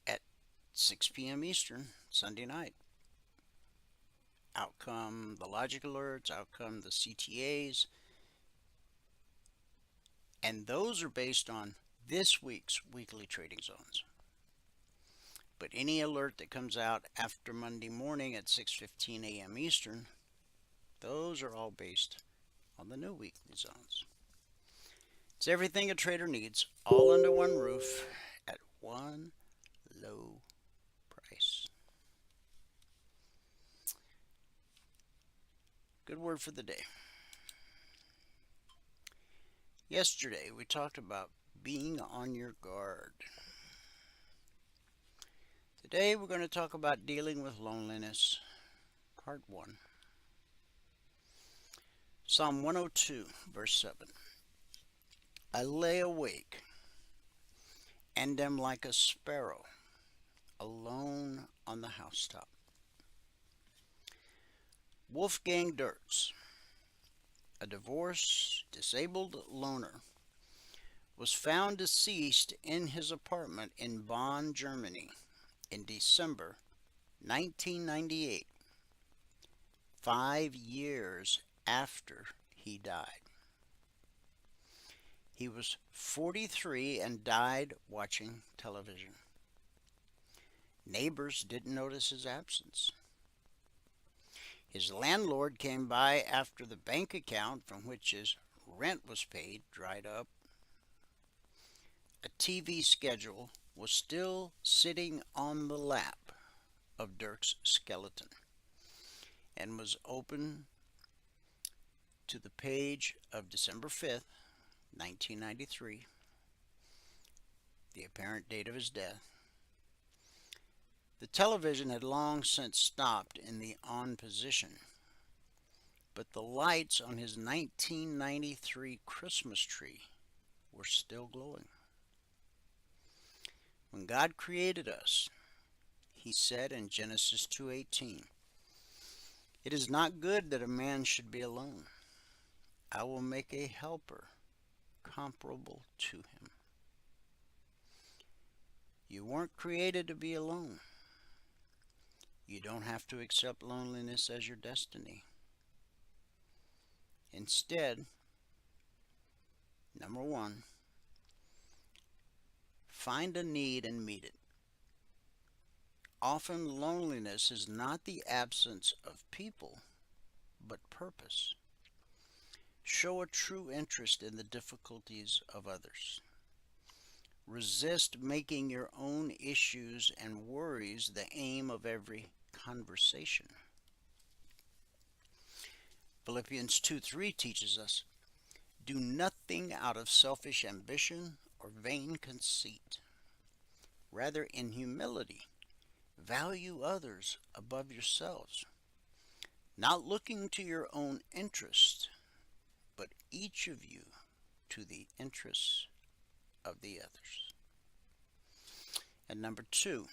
at 6 p.m. Eastern, Sunday night, out come the Logic alerts, out come the CTAs. And those are based on this week's weekly trading zones. But any alert that comes out after Monday morning at 6:15 a.m. Eastern, those are all based on the new weekly zones. It's everything a trader needs, all under one roof at one low price. Good word for the day. Yesterday, we talked about being on your guard. Today, we're going to talk about dealing with loneliness, part 1. Psalm 102, verse 7. I lay awake and am like a sparrow, alone on the housetop. Wolfgang Dirks, a divorced, disabled loner, was found deceased in his apartment in Bonn, Germany in December 1998, 5 years after he died. He was 43 and died watching television. Neighbors didn't notice his absence. His landlord came by after the bank account from which his rent was paid dried up. A TV schedule was still sitting on the lap of Dirk's skeleton and was open to the page of December 5th, 1993, the apparent date of his death. The television had long since stopped in the on position, but the lights on his 1993 Christmas tree were still glowing. When God created us, he said in Genesis 2:18, "It is not good that a man should be alone. I will make a helper comparable to him." You weren't created to be alone. You don't have to accept loneliness as your destiny. Instead, number one, find a need and meet it. Often loneliness is not the absence of people, but purpose. Show a true interest in the difficulties of others. Resist making your own issues and worries the aim of every conversation. Philippians 2:3 teaches us, "Do nothing out of selfish ambition or vain conceit. Rather, in humility, value others above yourselves, not looking to your own interest, but each of you to the interests of the others." And number two,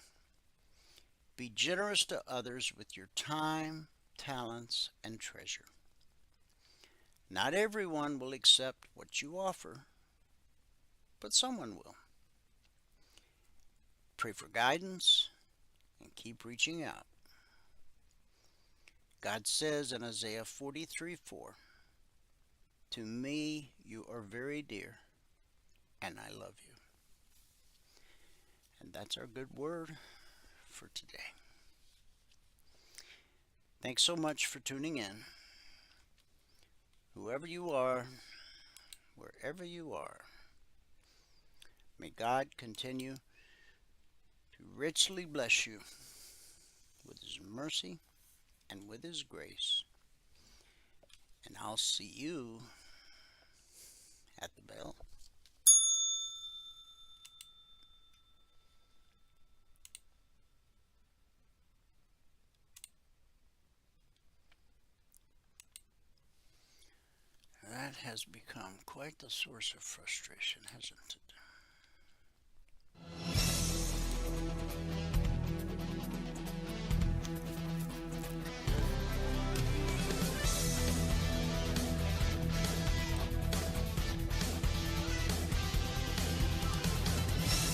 be generous to others with your time, talents, and treasure. Not everyone will accept what you offer, but someone will. Pray for guidance and keep reaching out. God says in Isaiah 43:4, "To me you are very dear, and I love you." And that's our good word for today. Thanks so much for tuning in. Whoever you are, wherever you are, may God continue to richly bless you with his mercy and with his grace. And I'll see you at the bell. That has become quite the source of frustration, hasn't it?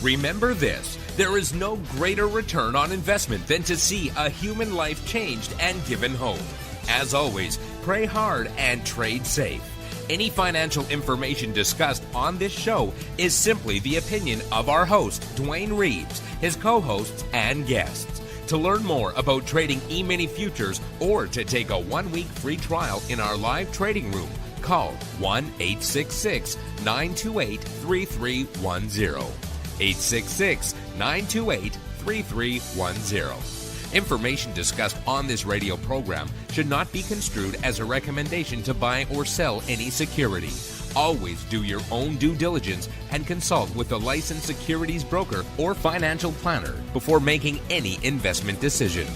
Remember this, there is no greater return on investment than to see a human life changed and given hope. As always, pray hard and trade safe. Any financial information discussed on this show is simply the opinion of our host, Dwayne Reeves, his co-hosts, and guests. To learn more about trading Emini futures or to take a 1-week free trial in our live trading room, call 1-866-928-3310. 866-928-3310. Information discussed on this radio program should not be construed as a recommendation to buy or sell any security. Always do your own due diligence and consult with a licensed securities broker or financial planner before making any investment decision.